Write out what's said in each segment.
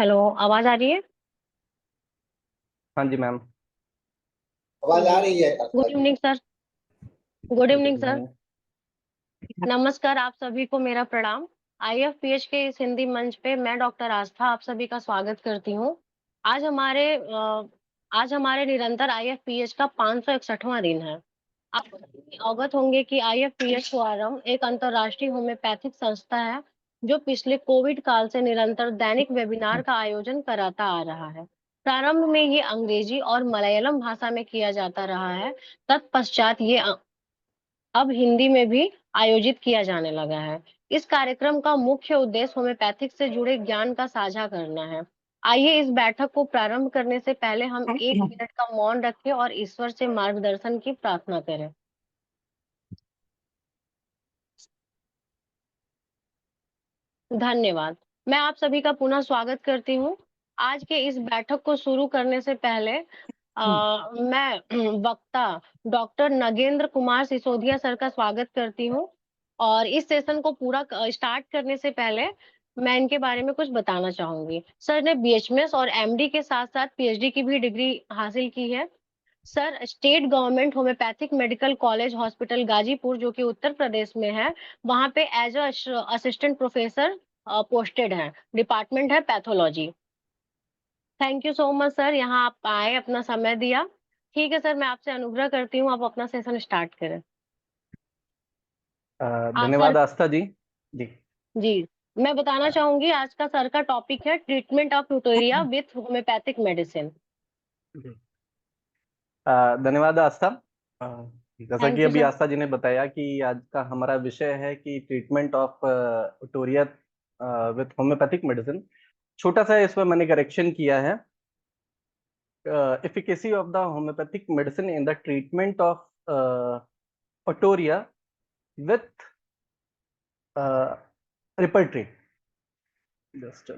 Hello, आवाज आ रही है? हाँ जी मैम। आवाज आ रही है good Aastha ji. Evening sir. Good good evening sir. Evening. नमस्कार, आप सभी को मेरा प्रणाम। आईएफपीएच के इस हिंदी मंच पे मैं डॉक्टर आस्था आप सभी का स्वागत करती हूँ। आज हमारे अ, आज हमारे निरंतर आईएफपीएच का 561वां दिन है। आप अवगत होंगे कि आईएफपीएच फोरम एक अंतर्राष्ट्रीय होम्योपैथिक संस्था है जो पिछले कोविड काल से निरंतर दैनिक वेबिनार का आयोजन कराता आ रहा है। प्रारंभ में ये अंग्रेजी और मलयालम भाषा में किया जाता रहा है। तत्पश्चात ये अब हिंदी में भी आयोजित किया जाने लगा है। इस कार्यक्रम का मुख्य उद्देश्य होम्योपैथिक से जुड़े ज्ञान का साझा करना है। आइए इस बैठक को प्रारंभ करने से पहले हम 1 मिनट का मौन रखें और ईश्वर से मार्गदर्शन की प्रार्थना करें। धन्यवाद। मैं आप सभी का पुनः स्वागत करती हूँ। आज के इस बैठक को शुरू करने से पहले मैं वक्ता डॉक्टर नगेंद्र कुमार सिसोदिया सर का स्वागत करती हूँ। और इस सेशन को पूरा स्टार्ट करने से पहले मैं इनके बारे में कुछ बताना चाहूंगी। सर ने बीएचएमएस और एमडी के साथ साथ पीएचडी की भी डिग्री हासिल की है। Sir state government homeopathic medical college hospital Ghazipur जो कि उत्तर प्रदेश में है, वहां पे एज असिस्टेंट प्रोफेसर पोस्टेड है। डिपार्टमेंट है pathology. Thank you so much sir, यहाँ आप आए, अपना समय दिया। ठीक है सर, मैं आपसे अनुग्रह करती हूँ, आप अपना सेशन स्टार्ट करें। सर। धन्यवाद आस्था जी। जी। जी। मैं बताना चाहूंगी आज का सर का टॉपिक है treatment of otorrhoea with homeopathic medicine. जी। धन्यवाद आस्था। अ, जैसा कि थैंक यू अभी सर। आस्था जी ने बताया कि आज का हमारा विषय है कि treatment of otorrhoea with homeopathic medicine. छोटा सा इसमें मैंने करेक्शन किया है। Efficacy of the homeopathic medicine in the treatment of otorrhoea with repertory. Just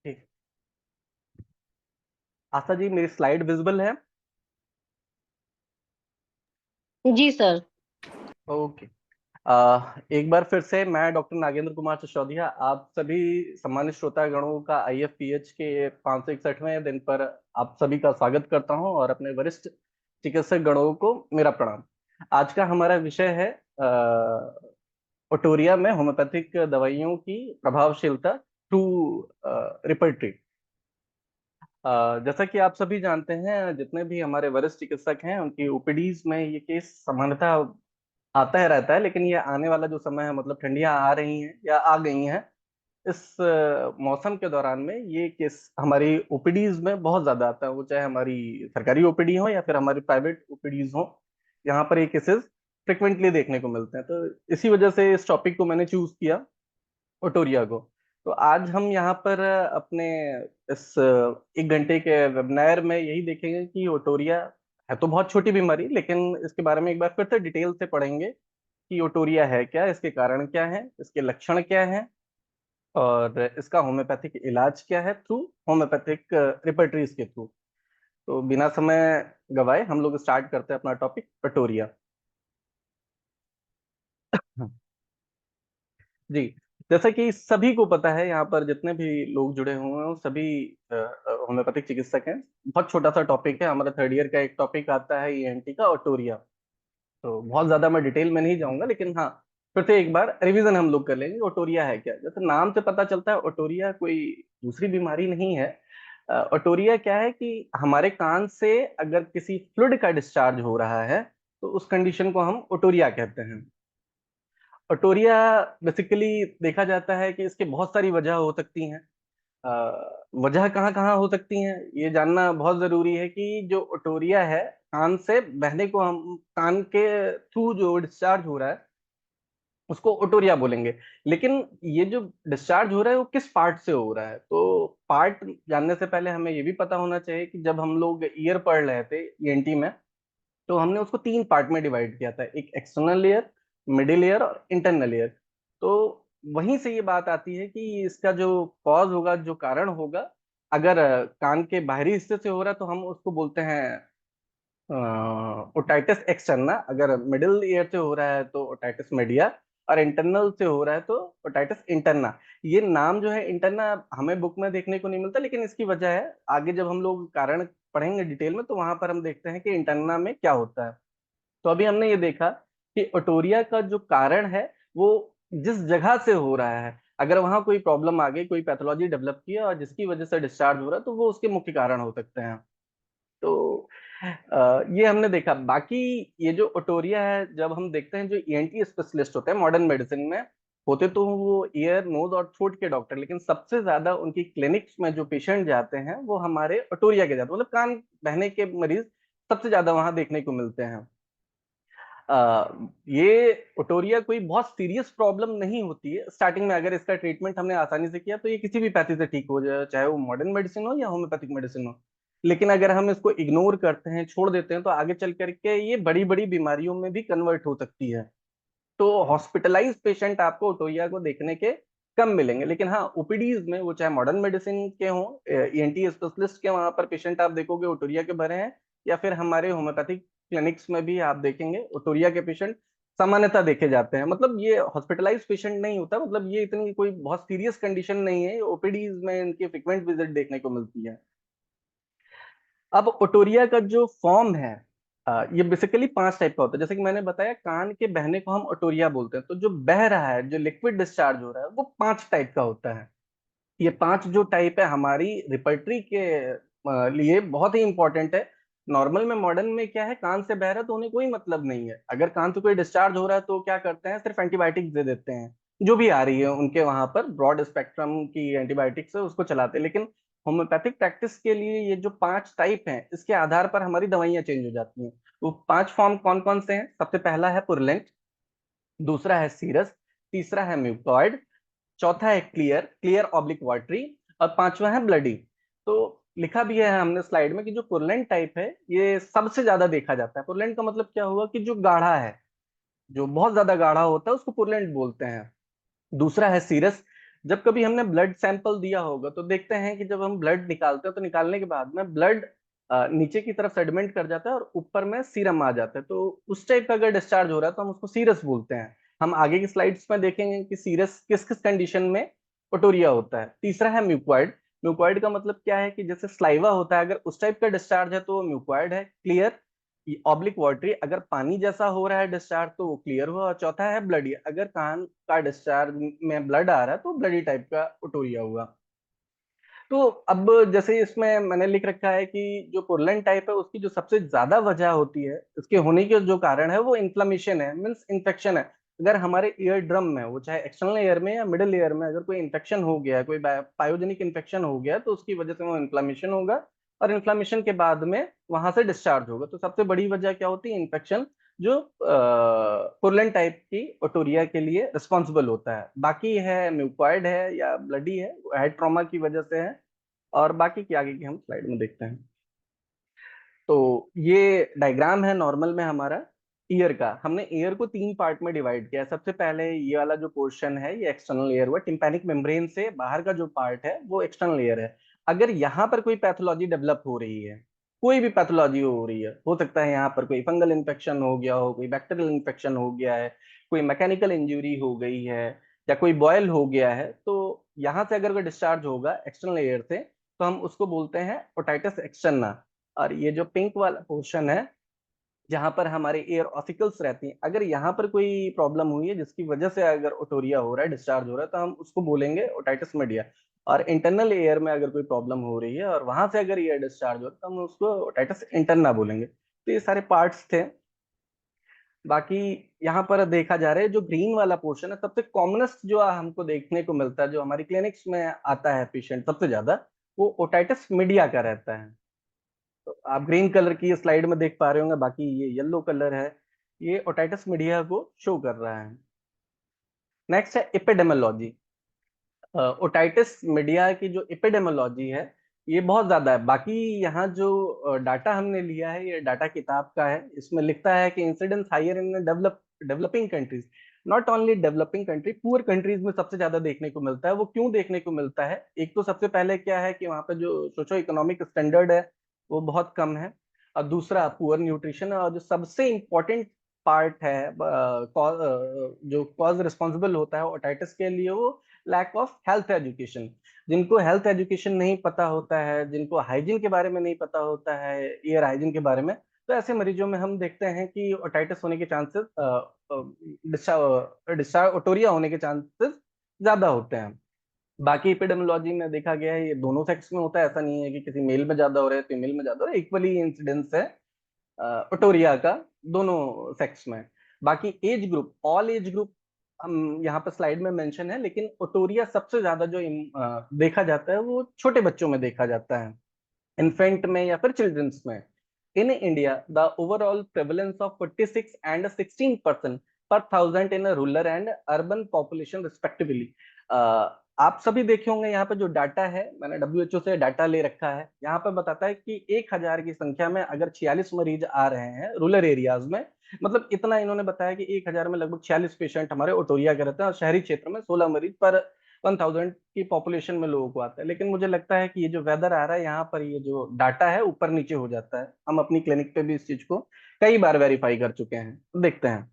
ठीक। आस्था जी मेरी स्लाइड विजिबल है? जी सर। ओके। एक बार फिर से मैं डॉक्टर नागेंद्र कुमार सिसोदिया आप सभी सम्मानित श्रोतागणों का आईएफपीएच के 561वें दिन पर आप सभी का स्वागत करता हूं और अपने वरिष्ठ चिकित्सक गणों को मेरा प्रणाम। आज का हमारा विषय है ओटोरिया में होम्योपैथिक दवाइयों की प्रभावशीलता टू रिपर्ट्री। जैसा कि आप सभी जानते हैं, जितने भी हमारे वरिष्ठ चिकित्सक हैं उनकी ओपीडीज में ये केस सामान्यतः आता है रहता है, लेकिन ये आने वाला जो समय है, मतलब ठंडियां आ रही हैं या आ गई हैं, इस मौसम के दौरान में ये केस हमारी ओपीडीज में बहुत ज्यादा आता है। वो चाहे हमारी सरकारी ओपीडी हो या फिर हमारी प्राइवेट ओपीडीज हो, यहाँ पर ये केसेस फ्रिक्वेंटली देखने को मिलते हैं। तो इसी वजह से इस टॉपिक को मैंने चूज किया, ओटोरिया को। तो आज हम यहाँ पर अपने इस 1 घंटे के वेबिनार में यही देखेंगे कि ओटोरिया है तो बहुत छोटी बीमारी, लेकिन इसके बारे में एक बार फिर से डिटेल से पढ़ेंगे कि ओटोरिया है क्या, इसके कारण क्या है, इसके लक्षण क्या हैं, और इसका होम्योपैथिक इलाज क्या है थ्रू होम्योपैथिक रिपर्टरीज के थ्रू। तो बिना समय गवाए हम लोग स्टार्ट करते हैं अपना टॉपिक, ओटोरिया। जी। जैसा कि सभी को पता है, यहाँ पर जितने भी लोग जुड़े हुए हैं वो सभी होम्योपैथिक चिकित्सक हैं। बहुत छोटा सा टॉपिक है, हमारा थर्ड ईयर का एक टॉपिक आता है ईएनटी का, ओटोरिया। तो बहुत ज्यादा मैं डिटेल में नहीं जाऊंगा, लेकिन हाँ, फिर से एक बार रिवीजन हम लोग कर लेंगे। ओटोरिया है क्या? जैसे नाम से पता चलता है, ओटोरिया कोई दूसरी बीमारी नहीं है। ओटोरिया क्या है कि हमारे कान से अगर किसी फ्लूइड का डिस्चार्ज हो रहा है तो उस कंडीशन को हम ओटोरिया कहते हैं। ओटोरिया बेसिकली देखा जाता है कि इसकी बहुत सारी वजह हो सकती हैं। वजह कहाँ कहाँ हो सकती हैं ये जानना बहुत जरूरी है कि जो ओटोरिया है, कान से बहने को हम कान के थ्रू जो डिस्चार्ज हो रहा है उसको ओटोरिया बोलेंगे। लेकिन ये जो डिस्चार्ज हो रहा है वो किस पार्ट से हो रहा है? तो पार्ट जानने से पहले हमें ये भी पता होना चाहिए कि जब हम लोग ईयर पढ़ रहे थे ईएनटी में, तो हमने उसको 3 पार्ट में डिवाइड किया था, एक एक्सटर्नल लेयर, मिडिल लेयर और इंटरनल लेयर। तो वहीं से ये बात आती है कि इसका जो कॉज होगा, जो कारण होगा, अगर कान के बाहरी हिस्से से हो रहा है तो हम उसको बोलते हैं ओटाइटिस एक्सटर्ना। अगर मिडिल ईयर से हो रहा है तो ओटाइटिस मीडिया, और इंटरनल से हो रहा है तो ओटाइटिस इंटरना। ये नाम जो है इंटरना हमें बुक में देखने को नहीं मिलता, लेकिन इसकी वजह है आगे जब हम लोग कारण पढ़ेंगे डिटेल में तो वहां पर हम देखते हैं कि इंटरना में क्या होता है। तो अभी हमने ये देखा कि ओटोरिया का जो कारण है वो जिस जगह से हो रहा है, अगर वहां कोई प्रॉब्लम आ गई, कोई पैथोलॉजी डेवलप किया और जिसकी वजह से डिस्चार्ज हो रहा है, तो वो उसके मुख्य कारण हो सकते हैं। तो ये हमने देखा। बाकी ये जो ओटोरिया है, जब हम देखते हैं जो ईएनटी स्पेशलिस्ट होते हैं मॉडर्न मेडिसिन में, होते तो वो ईयर नोज और थ्रोट के डॉक्टर, लेकिन सबसे ज्यादा उनकी क्लिनिक्स में जो पेशेंट जाते हैं वो हमारे ओटोरिया के जाते हैं, मतलब कान बहने के मरीज सबसे ज्यादा वहां देखने को मिलते हैं। ये ओटोरिया कोई बहुत सीरियस प्रॉब्लम नहीं होती है स्टार्टिंग में। अगर इसका ट्रीटमेंट हमने आसानी से किया तो ये किसी भी पैथी से ठीक हो जाए, चाहे वो मॉडर्न मेडिसिन हो या होम्योपैथिक मेडिसिन हो। लेकिन अगर हम इसको इग्नोर करते हैं, छोड़ देते हैं, तो आगे चल करके ये बड़ी बड़ी बीमारियों में भी कन्वर्ट हो सकती है। तो हॉस्पिटलाइज पेशेंट आपको ओटोरिया को देखने के कम मिलेंगे, लेकिन हाँ ओपीडीज में, वो चाहे मॉडर्न मेडिसिन के हों, ईएनटी स्पेशलिस्ट के, वहां पर पेशेंट आप देखोगे ओटोरिया के भरे हैं, या फिर हमारे होम्योपैथिक क्लिनिक्स में भी आप देखेंगे ओटोरिया के पेशेंट सामान्यतः देखे जाते हैं। मतलब ये हॉस्पिटलाइज पेशेंट नहीं होता, मतलब ये इतनी कोई बहुत सीरियस कंडीशन नहीं है, ओपीडीज में इनकी फ्रिक्वेंट विजिट देखने को मिलती है। अब ओटोरिया का जो फॉर्म है, ये बेसिकली 5 टाइप का होता है। जैसे कि मैंने बताया, कान के बहने को हम ओटोरिया बोलते हैं। तो जो बह रहा है, जो लिक्विड डिस्चार्ज हो रहा है, वो 5 टाइप का होता है। ये 5 जो टाइप है हमारी रिपर्टरी के लिए बहुत ही इंपॉर्टेंट है। नॉर्मल में, मॉडर्न में क्या है, कान से बह रहा है तो उन्हें कोई मतलब नहीं है। अगर कान से कोई डिस्चार्ज हो रहा है तो क्या करते हैं, सिर्फ एंटीबायोटिक्स दे देते हैं, जो भी आ रही है उनके वहां पर ब्रॉड स्पेक्ट्रम की एंटीबायोटिक्स है उसको चलाते हैं। लेकिन होम्योपैथिक प्रैक्टिस के लिए ये जो 5 टाइप हैं, इसके आधार पर हमारी दवाइयां चेंज हो जाती हैं। वो 5 फॉर्म कौन कौन से हैं? सबसे पहला है पुरलेंट, दूसरा है सीरस, तीसरा है म्यूकॉइड, चौथा है क्लियर, क्लियर ऑब्लिक वाटरी, और पांचवा है ब्लडी। तो लिखा भी है हमने स्लाइड में कि जो पुरलेंट टाइप है ये सबसे ज्यादा देखा जाता है। पुरलेंट का मतलब क्या हुआ कि जो गाढ़ा है, जो बहुत ज्यादा गाढ़ा होता है उसको पुरलेंट बोलते हैं। दूसरा है सीरस। जब कभी हमने ब्लड सैंपल दिया होगा तो देखते हैं कि जब हम ब्लड निकालते हैं तो निकालने के बाद में ब्लड नीचे की तरफ सेडिमेंट कर जाता है और ऊपर में सीरम आ जाता है। तो उस टाइप का अगर डिस्चार्ज हो रहा है तो हम उसको सीरस बोलते हैं। हम आगे की स्लाइड्स में देखेंगे कि सीरस किस किस कंडीशन में ओटोरिया होता है। तीसरा है म्यूकॉइड। म्यूकॉइड का मतलब क्या है कि जैसे स्लाइवा होता है, अगर उस टाइप का डिस्चार्ज है तो म्यूकॉइड है। क्लियर ऑब्लिक वाटरी, अगर पानी जैसा हो रहा है डिस्चार्ज तो वो क्लियर हुआ। और चौथा है ब्लडी, अगर कान का डिस्चार्ज में ब्लड आ रहा है तो ब्लडी टाइप का ओटोरिया हुआ। तो अब जैसे इसमें मैंने लिख रखा है कि जो पुरलेंट टाइप है उसकी जो सबसे ज्यादा वजह होती है, उसके होने के जो कारण है वो इन्फ्लेमेशन है, मीन्स इन्फेक्शन है। अगर हमारे ईयर ड्रम में, वो चाहे एक्सटर्नल ईयर में या मिडिल ईयर में, अगर कोई इन्फेक्शन हो गया है, कोई पायोजेनिक इन्फेक्शन हो गया, तो उसकी वजह से वो इन्फ्लेमेशन होगा, और इन्फ्लेमेशन के बाद में वहां से डिस्चार्ज होगा। तो सबसे बड़ी वजह क्या होती है? इन्फेक्शन, जो पुरलेंट टाइप की ओटोरिया के लिए रिस्पॉन्सिबल होता है। बाकी है म्यूकॉइड है या ब्लडी है, हेड ट्रॉमा की वजह से है। और बाकी की आगे की हम स्लाइड में देखते हैं। तो ये डायग्राम है नॉर्मल में हमारा ईयर का। हमने ईयर को 3 पार्ट में डिवाइड किया है। सबसे पहले ये वाला जो पोर्शन है ये एक्सटर्नल ईयर हुआ, टिम्पैनिक मेम्ब्रेन से बाहर का जो पार्ट है वो एक्सटर्नल ईयर है। अगर यहाँ पर कोई पैथोलॉजी डेवलप हो रही है, कोई भी पैथोलॉजी हो रही है, हो सकता है यहाँ पर कोई फंगल इन्फेक्शन हो गया हो, कोई बैक्टीरियल इन्फेक्शन हो गया है, कोई मैकेनिकल इंजरी हो गई है, या कोई बॉयल हो गया है, तो यहाँ से अगर कोई डिस्चार्ज होगा एक्सटर्नल ईयर से तो हम उसको बोलते हैं ओटाइटिस एक्सटर्ना। और ये जो पिंक वाला पोर्शन है जहां पर हमारे एयर ऑसिकल्स रहती हैं, अगर यहाँ पर कोई प्रॉब्लम हुई है जिसकी वजह से अगर ओटोरिया हो रहा है, डिस्चार्ज हो रहा है, तो हम उसको बोलेंगे ओटाइटिस मीडिया। और इंटरनल एयर में अगर कोई प्रॉब्लम हो रही है और वहां से अगर एयर डिस्चार्ज हो रहा है तो हम उसको ओटाइटिस इंटरना बोलेंगे। तो ये सारे पार्ट्स थे। बाकी यहाँ पर देखा जा रहा है जो ग्रीन वाला पोर्शन है, सबसे कॉमनेस्ट जो हमको देखने को मिलता है, जो हमारी क्लिनिक्स में आता है पेशेंट सबसे ज्यादा, वो ओटाइटिस मीडिया का रहता है। तो आप ग्रीन कलर की स्लाइड में देख पा रहे होंगे, बाकी ये येलो कलर है, ये ओटाइटिस मीडिया को शो कर रहा है। नेक्स्ट है एपिडेमोलॉजी। ओटाइटिस मीडिया की जो एपिडेमोलॉजी है ये बहुत ज्यादा है। बाकी यहाँ जो डाटा हमने लिया है ये डाटा किताब का है, इसमें लिखता है कि incidence higher in developing countries. Not only developing country, poor countries में सबसे ज्यादा देखने को मिलता है। वो क्यों देखने को मिलता है? एक तो सबसे पहले क्या है कि वहाँ पे जो सोशो इकोनॉमिक स्टैंडर्ड है वो बहुत कम है, और दूसरा पुअर न्यूट्रिशन, और जो सबसे इम्पोर्टेंट पार्ट है जो कॉज रिस्पॉन्सिबल होता है ओटाइटिस के लिए, वो लैक ऑफ हेल्थ एजुकेशन। जिनको हेल्थ एजुकेशन नहीं पता होता है, जिनको हाइजीन के बारे में नहीं पता होता है, एयर हाइजीन के बारे में, तो ऐसे मरीजों में हम देखते हैं कि ओटाइटिस होने के चांसेस, डिस्चार्ज ओटोरिया होने के चांसेस ज्यादा होते हैं। बाकी एपिडेमियोलॉजी में देखा गया है ये दोनों सेक्स में होता है, ऐसा नहीं है कि किसी मेल में ज्यादा हो रहा है फीमेल में ज्यादा हो रहा है, इक्वली इंसिडेंस है ओटोरिया का दोनों सेक्स में। बाकी age group, all age group हम यहाँ पर स्लाइड में मेंशन है, लेकिन ओटोरिया सबसे ज्यादा जो देखा जाता है वो छोटे बच्चों में देखा जाता है, इन्फेंट में या फिर चिल्ड्रंस में। In India, the overall prevalence of 46 and 16% per thousand in a rural and urban population respectively. आप सभी देखे होंगे यहाँ पे जो डाटा है, मैंने WHO से डाटा ले रखा है, यहाँ पे बताता है कि 1000 की संख्या में अगर 46 मरीज आ रहे हैं रूरल एरियाज में, मतलब इतना इन्होंने बताया कि 1000 में लगभग 46 पेशेंट हमारे ओटोरिया के रहते हैं, और शहरी क्षेत्र में 16 मरीज पर 1000 की पॉपुलेशन में लोगों को आता है। लेकिन मुझे लगता है कि ये जो वेदर आ रहा है यहाँ पर, ये जो डाटा है ऊपर नीचे हो जाता है। हम अपनी क्लिनिक पे भी इस चीज को कई बार वेरीफाई कर चुके हैं, तो देखते हैं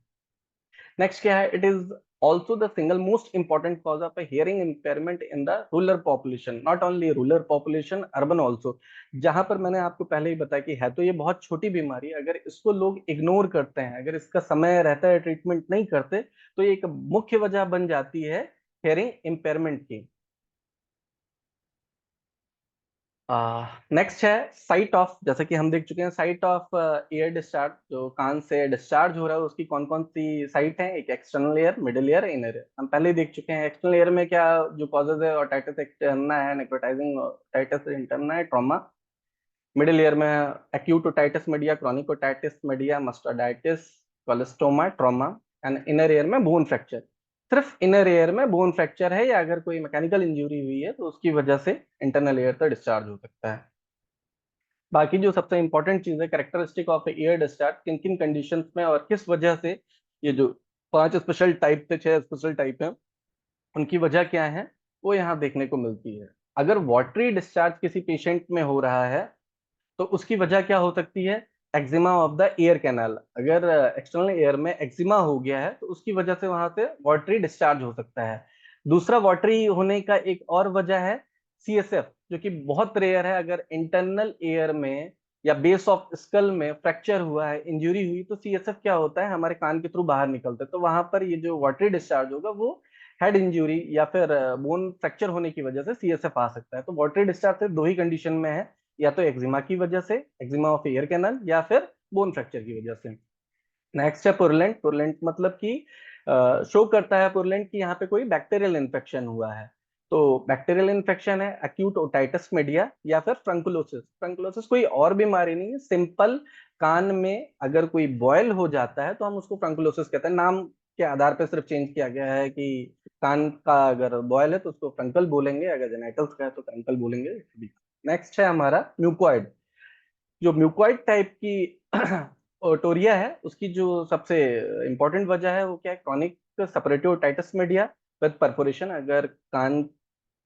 नेक्स्ट क्या है। It is also the single most important cause of a hearing impairment in the rural population, not only rural population, urban also। जहां पर मैंने आपको पहले ही बताया कि है तो ये बहुत छोटी बीमारी, अगर इसको लोग इग्नोर करते हैं, अगर इसका समय रहता है ट्रीटमेंट नहीं करते, तो ये एक मुख्य वजह बन जाती है हेयरिंग इम्पेयरमेंट की। नेक्स्ट है साइट ऑफ, जैसे कि हम देख चुके हैं साइट ऑफ एयर डिस्चार्ज, जो कान से डिस्चार्ज हो रहा है उसकी कौन कौन सी साइट है। एक external air, middle air, inner air, हम पहले ही देख चुके हैं। एक्सटर्नल एयर में क्या जो कॉजेज है, ओटाइटिस एक्सटर्ना है, नेक्रोटाइजिंग ओटाइटिस इंटरना है, ट्रॉमा। मिडिल ईयर में acute otitis media, chronic otitis media, mastoiditis, cholesteatoma, trauma. And inner ear में बोन फ्रैक्चर। सिर्फ इनर ईयर में बोन फ्रैक्चर है या अगर कोई मैकेनिकल इंजरी हुई है तो उसकी वजह से इंटरनल ईयर तक डिस्चार्ज हो सकता है। बाकी जो सबसे इंपॉर्टेंट चीज है, कैरेक्टरिस्टिक ऑफ एयर डिस्चार्ज, किन किन कंडीशंस में और किस वजह से, ये जो 5 स्पेशल टाइप थे, 6 स्पेशल टाइप है, उनकी वजह क्या है, वो यहाँ देखने को मिलती है। अगर वाटरी डिस्चार्ज किसी पेशेंट में हो रहा है तो उसकी वजह क्या हो सकती है? Eczema of the air canal. अगर एक्सटर्नल एयर में एक्जिमा हो गया है तो उसकी वजह से वहां से वाटरी डिस्चार्ज हो सकता है। दूसरा वाटरी होने का एक और वजह है CSF, जो कि बहुत रेयर है। अगर इंटरनल एयर में या बेस ऑफ स्कल में फ्रैक्चर हुआ है, इंजरी हुई, तो CSF क्या होता है, हमारे कान के थ्रू बाहर निकलता है, तो वहां पर ये जो वाटरी डिस्चार्ज होगा वो हेड इंजरी या फिर बोन फ्रैक्चर होने की वजह से CSF आ सकता है। तो वाटरी डिस्चार्ज सिर्फ दो ही कंडीशन में है, या तो एक्जिमा की वजह से, एक्जिमा ऑफ एयर कैनल, या फिर बोन फ्रैक्चर की वजह से। नेक्स्ट है पुरलेंट। पुरलेंट मतलब कि शो करता है पुरलेंट कि यहाँ पे कोई बैक्टीरियल इन्फेक्शन हुआ है। तो बैक्टीरियल इन्फेक्शन है, एक्यूट ओटाइटिस मीडिया, या फिर फ्रंकुलोसिस। फ्रंकुलोसिस कोई और बीमारी नहीं है, सिंपल कान में अगर कोई बॉयल हो जाता है तो हम उसको फ्रंकुलोसिस कहते हैं। नाम के आधार पर सिर्फ चेंज किया गया है कि कान का अगर बॉयल है तो उसको फ्रंकल बोलेंगे, अगर जेनाइटल्स का है तो फ्रंकल बोलेंगे। नेक्स्ट है हमारा म्यूकोइड। जो म्यूकोइड टाइप की ओटोरिया है उसकी जो सबसे इंपॉर्टेंट वजह है वो क्या है? Chronic separative otitis media with perforation. अगर कान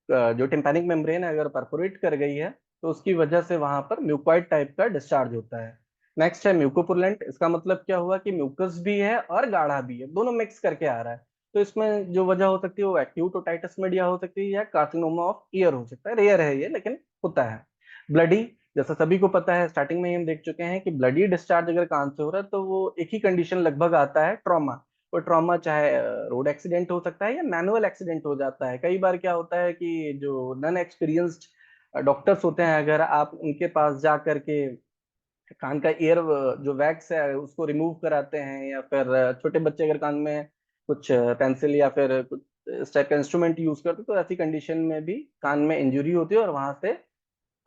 जो टिम्पैनिक मेम्ब्रेन है अगर परफोरेट कर गई है तो उसकी वजह से वहां पर म्यूकोइड टाइप का डिस्चार्ज होता है। नेक्स्ट है म्यूकोपुरलेंट। इसका मतलब क्या हुआ कि म्यूकस भी है और गाढ़ा भी है, दोनों मिक्स करके आ रहा है। तो इसमें जो वजह हो सकती है वो एक्यूट ओटाइटिस मीडिया हो सकती है या कार्सिनोमा ऑफ ईयर हो सकता है। रेयर है ये, लेकिन होता है। ब्लडी, जैसा सभी को पता है, स्टार्टिंग में ही हम देख चुके हैं कि ब्लडी डिस्चार्ज अगर कान से हो रहा है तो वो एक ही कंडीशन लगभग आता है, ट्रॉमा। वो ट्रॉमा चाहे रोड एक्सीडेंट हो सकता है या मैनुअल एक्सीडेंट हो जाता है। कई बार क्या होता है कि जो नॉन एक्सपीरियंस्ड डॉक्टर्स होते हैं, अगर आप उनके पास जा करके कान का ईयर जो वैक्स है उसको रिमूव कराते हैं, या फिर छोटे बच्चे अगर कान में कुछ पेंसिल या फिर कुछ इस टाइप का इंस्ट्रूमेंट यूज करते, तो ऐसी कंडीशन में भी कान में इंजरी होती है और वहां से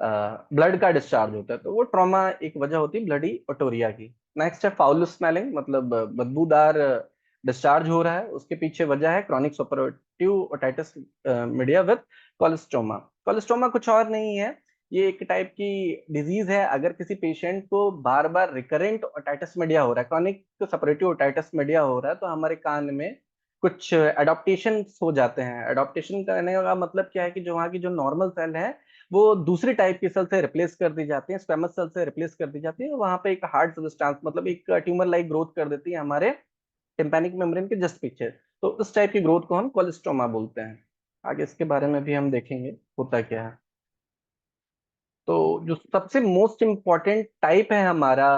ब्लड का डिस्चार्ज होता है। तो वो ट्रॉमा एक वजह होती है ब्लडी ओटोरिया की। नेक्स्ट है फाउल स्मेलिंग, मतलब बदबूदार डिस्चार्ज हो रहा है, उसके पीछे वजह है क्रॉनिक सुपरटिव ओटाइटिस मीडिया विद कोलेस्टोमा। कोलेस्टोमा कुछ और नहीं है, ये एक टाइप की डिजीज है। अगर किसी पेशेंट को बार बार रिकरेंट ओटाइटिस मीडिया हो रहा है, क्रॉनिक सेपरेटिव ओटाइटिस मीडिया हो रहा है, तो हमारे कान में कुछ एडॉप्टेशन हो जाते हैं। एडॉप्टेशन करने का मतलब क्या है कि जो वहाँ की जो नॉर्मल सेल है वो दूसरी टाइप की सेल से रिप्लेस कर दी जाती है, स्क्वेमस सेल से रिप्लेस कर दी जाती है, वहाँ पे एक हार्ड सब्सटेंस मतलब एक ट्यूमर लाइक ग्रोथ कर देती है हमारे टिम्पैनिक मेम्ब्रेन के जस्ट पीछे। तो इस टाइप की ग्रोथ को हम कोलेस्ट्रोमा बोलते हैं। आगे इसके बारे में भी हम देखेंगे होता क्या है। तो जो सबसे मोस्ट इम्पॉर्टेंट टाइप है हमारा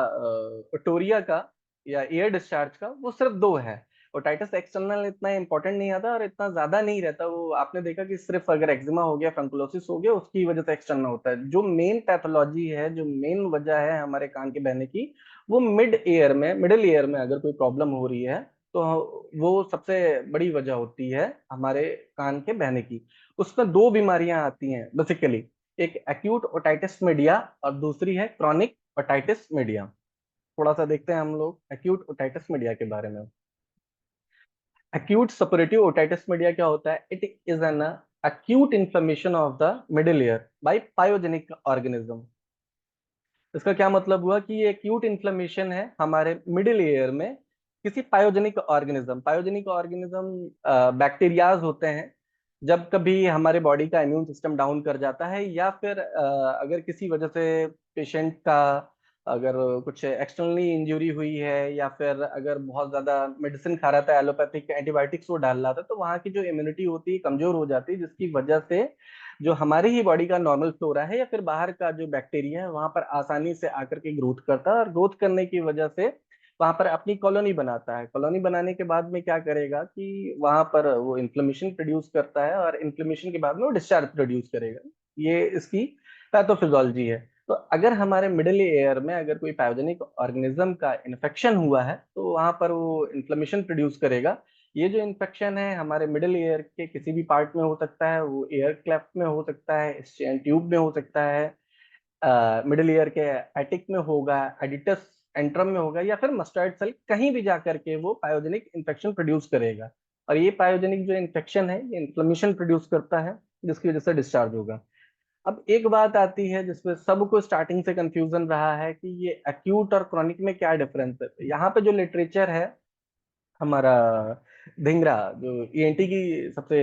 ओटोरिया का या एयर डिस्चार्ज का, वो सिर्फ दो है। ओटाइटिस एक्सटर्नल इतना इंपॉर्टेंट नहीं आता और इतना ज्यादा नहीं रहता। वो आपने देखा कि सिर्फ अगर एक्जिमा हो गया, फंकुलोसिस हो गया, उसकी वजह से एक्सटर्नल होता है। जो मेन पैथोलॉजी है, जो मेन वजह है हमारे कान के बहने की, वो मिडिल ईयर में अगर कोई प्रॉब्लम हो रही है तो वो सबसे बड़ी वजह होती है हमारे कान के बहने की। उसमें दो बीमारियां आती हैं बेसिकली, एक एक्यूट ओटाइटिस मीडिया और दूसरी है क्रॉनिक ओटाइटिस मीडिया। थोड़ा सा देखते हैं हम लोग एक्यूट ओटाइटिस मीडिया के बारे में। एक्यूट सपोरेटिव ओटाइटिस मीडिया क्या होता है? It is an acute inflammation of the middle ear by pyogenic organism। इसका क्या मतलब हुआ कि ये एक्यूट इन्फ्लेमेशन है हमारे मिडिल ईयर में किसी pyogenic organism. Pyogenic organism bacterias होते हैं। जब कभी हमारे बॉडी का इम्यून सिस्टम डाउन कर जाता है या फिर अगर किसी वजह से पेशेंट का अगर कुछ एक्सटर्नली इंजरी हुई है या फिर अगर बहुत ज्यादा मेडिसिन खा रहा था, एलोपैथिक एंटीबायोटिक्स वो डाल रहा था, तो वहाँ की जो इम्यूनिटी होती है कमजोर हो जाती है, जिसकी वजह से जो हमारी ही बॉडी का नॉर्मल फ्लोरा है या फिर बाहर का जो बैक्टीरिया है वहां पर आसानी से आकर के ग्रोथ करता है, और ग्रोथ करने की वजह से वहां पर अपनी कॉलोनी बनाता है। कॉलोनी बनाने के बाद में क्या करेगा कि वहां पर वो इन्फ्लेमेशन प्रोड्यूस करता है और इन्फ्लेमेशन के बाद में वो डिस्चार्ज प्रोड्यूस करेगा। ये इसकी पैथोफिजियोलॉजी है। तो अगर हमारे मिडिल एयर में अगर कोई पैथोजेनिक ऑर्गेनिज्म का इन्फेक्शन हुआ है तो वहां पर वो इन्फ्लेमेशन प्रोड्यूस करेगा। ये जो इन्फेक्शन है हमारे मिडिल ईयर के किसी भी पार्ट में हो सकता है, वो ईयर क्लेफ्ट में हो सकता है, स्टेन ट्यूब में हो सकता है, मिडिल ईयर के एटिक में होगा, एडिटस एंट्रम में होगा, या फिर मस्टर्ड सेल कहीं भी जाकर के वो पायोजेनिक इन्फेक्शन प्रोड्यूस करेगा। और ये पायोजेनिक जो इन्फेक्शन है ये इन्फ्लेमेशन प्रोड्यूस करता है, जिसकी वजह से डिस्चार्ज होगा। अब एक बात आती है जिसमें सबको स्टार्टिंग से कंफ्यूजन रहा है कि ये एक्यूट और क्रॉनिक में क्या डिफरेंस है। यहाँ पे जो लिटरेचर है हमारा धिंगरा, जो ईएनटी की सबसे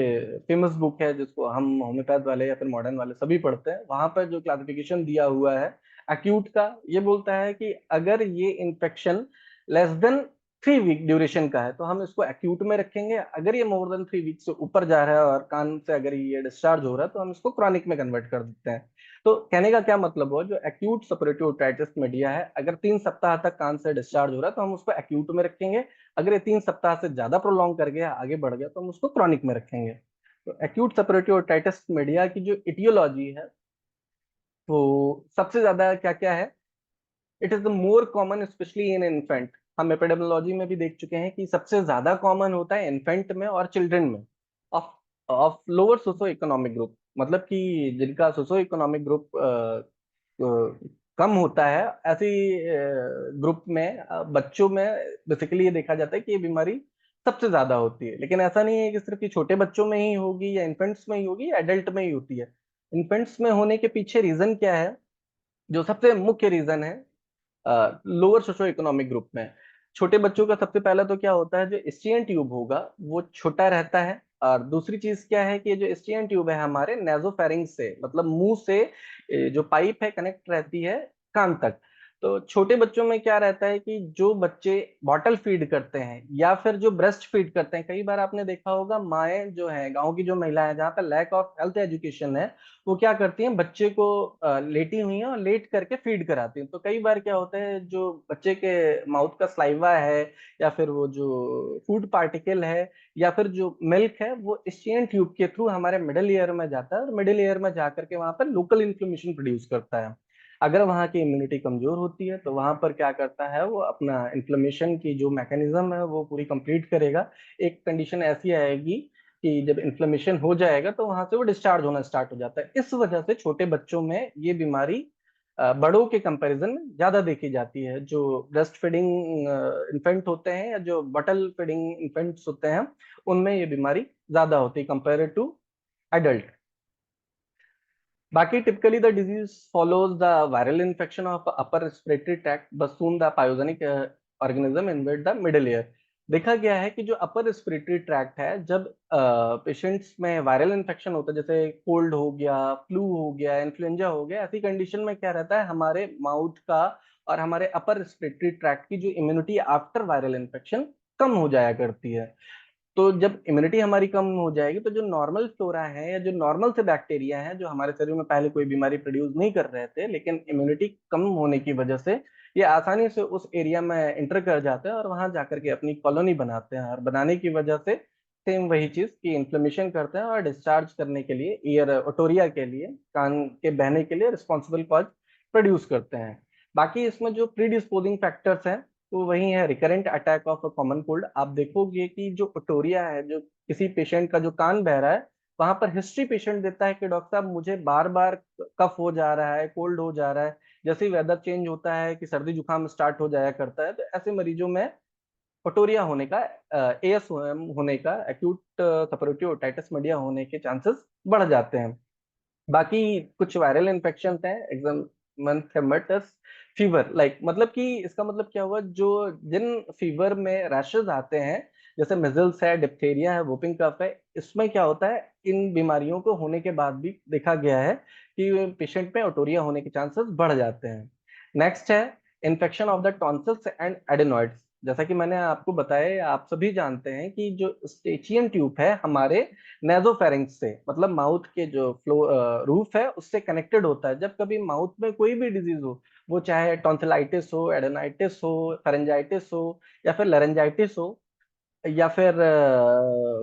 फेमस बुक है जिसको हम होम्योपैथ वाले या फिर मॉडर्न वाले सभी पढ़ते हैं, वहां पर जो क्लासिफिकेशन दिया हुआ है एक्यूट का, ये बोलता है कि अगर ये infection less than 3 week duration का है तो हम इसको एक्यूट में रखेंगे। अगर ये मोर देन 3 वीक से ऊपर जा रहा है और कान से अगर ये डिस्चार्ज हो रहा है तो हम इसको क्रॉनिक में कन्वर्ट कर देते हैं। तो कहने का क्या मतलब हुआ, जो एक्यूट सपोरेटिव ओटाइटिस मीडिया है अगर 3 सप्ताह तक कान से डिस्चार्ज हो रहा है तो हम उसको एक्यूट में रखेंगे। अगर ये 3 सप्ताह से ज्यादा प्रोलॉन्ग कर गया, आगे बढ़ गया, तो हम उसको क्रॉनिक में रखेंगे। तो एक्यूट सेपरेटिव ओटाइटिस मीडिया की जो इटियोलॉजी है वो सबसे ज्यादा क्या क्या है, it is the more common specially in infant. हम एपिडेमियोलॉजी में भी देख चुके हैं कि सबसे ज्यादा कॉमन होता है इन्फेंट में और चिल्ड्रन में of of lower socio economic group. मतलब कि जिनका सोशो इकोनॉमिक ग्रुप कम होता है, ऐसी ग्रुप में बच्चों में बेसिकली ये देखा जाता है कि ये बीमारी सबसे ज्यादा होती है। लेकिन ऐसा नहीं है कि सिर्फ ये छोटे बच्चों में ही होगी या इन्फेंट्स में ही होगी या एडल्ट में ही होती है। इन्फेंट्स में होने के पीछे रीजन क्या है? जो सबसे मुख्य रीजन है लोअर सोशो इकोनॉमिक ग्रुप में, छोटे बच्चों का सबसे पहला तो क्या होता है, जो स्टीयन ट्यूब होगा वो छोटा रहता है। और दूसरी चीज क्या है कि ये जो स्टीयन ट्यूब है हमारे नेजोफेरिंक्स से, मतलब मुंह से जो पाइप है कनेक्ट रहती है कान तक। तो छोटे बच्चों में क्या रहता है कि जो बच्चे बॉटल फीड करते हैं या फिर जो ब्रेस्ट फीड करते हैं, कई बार आपने देखा होगा माएँ जो है, गांव की जो महिलाएं हैं जहाँ पे लैक ऑफ हेल्थ एजुकेशन है, वो क्या करती हैं, बच्चे को लेटी हुई हैं और लेट करके फीड कराती हैं। तो कई बार क्या होता है, जो बच्चे के माउथ का स्लाइवा है या फिर वो जो फूड पार्टिकल है या फिर जो मिल्क है वो स्टीयन ट्यूब के थ्रू हमारे मिडिल ईयर में जाता है और मिडिल ईयर में जाकर के वहां पर लोकल इन्फ्लेमेशन प्रोड्यूस करता है। अगर वहाँ की इम्यूनिटी कमजोर होती है तो वहां पर क्या करता है, वो अपना इन्फ्लेमेशन की जो मैकेनिज्म है वो पूरी कंप्लीट करेगा। एक कंडीशन ऐसी आएगी कि जब इन्फ्लेमेशन हो जाएगा तो वहां से वो डिस्चार्ज होना स्टार्ट हो जाता है। इस वजह से छोटे बच्चों में ये बीमारी बड़ों के कंपैरिजन में ज्यादा देखी जाती है। जो ब्रेस्ट फीडिंग इन्फेंट होते हैं या जो बटल फीडिंग इन्फेंट्स होते हैं उनमें ये बीमारी ज्यादा होती है कंपेयर टू एडल्ट। बाकी typically the disease follows the viral infection of upper respiratory tract, but soon the pyogenic organism invade the middle ear। देखा गया है कि जो अपर रेस्पिरेटरी ट्रैक्ट है, जब पेशेंट्स में वायरल इन्फेक्शन होता है, जैसे कोल्ड हो गया, फ्लू हो गया, इन्फ्लुएंजा हो गया, ऐसी कंडीशन में क्या रहता है, हमारे माउथ का और हमारे अपर रेस्पिरेटरी ट्रैक्ट की जो इम्यूनिटी आफ्टर वायरल इन्फेक्शन कम हो जाया करती है। तो जब इम्यूनिटी हमारी कम हो जाएगी तो जो नॉर्मल फ्लोरा है या जो नॉर्मल से बैक्टीरिया है जो हमारे शरीर में पहले कोई बीमारी प्रोड्यूस नहीं कर रहे थे, लेकिन इम्यूनिटी कम होने की वजह से ये आसानी से उस एरिया में एंटर कर जाते हैं और वहां जाकर के अपनी कॉलोनी बनाते हैं, और बनाने की वजह से सेम वही चीज की इन्फ्लेमेशन करते हैं और डिस्चार्ज करने के लिए, ईयर ओटोरिया के लिए, कान के बहने के लिए रिस्पॉन्सिबल कॉज प्रोड्यूस करते हैं। बाकी इसमें जो प्रीडिस्पोजिंग फैक्टर्स हैं तो वही है recurrent attack of common cold. आप देखोगे कि जो ओटोरिया है, जो किसी पेशेंट का जो कान बह रहा है, वहां पर हिस्ट्री पेशेंट देता है कि डॉक्टर साहब मुझे बार बार कफ हो जा रहा है, कोल्ड हो जा रहा है, जैसे ही वेदर चेंज होता है कि सर्दी जुकाम स्टार्ट हो जाया करता है, तो ऐसे मरीजों में ओटोरिया होने का, एएस होने का, एक्यूट सपोरेटिव ओटाइटिस मीडिया होने के चांसेस बढ़ जाते हैं। बाकी कुछ वायरल इन्फेक्शन हैं, एग्जाम मंथेमेटस फीवर, लाइक मतलब कि इसका मतलब क्या हुआ, जो जिन फीवर में रैशेस आते हैं, जैसे मिजल्स है, डिप्थेरिया है, वोपिंग कफ है, इसमें क्या होता है, इन बीमारियों को होने के बाद भी देखा गया है कि पेशेंट में ओटोरिया होने के चांसेस बढ़ जाते हैं। नेक्स्ट है infection of the tonsils and adenoids. जैसा कि मैंने आपको बताया, आप सभी जानते हैं कि जो स्टेचियन ट्यूब है हमारे नेजोफेरिंक्स से, मतलब माउथ के जो फ्लो रूफ है उससे कनेक्टेड होता है। जब कभी माउथ में कोई भी डिजीज हो, वो चाहे टॉन्सिलाइटिस हो, एडेनाइटिस हो, फेरेंजाइटिस हो, या फिर लरेंजाइटिस हो, या फिर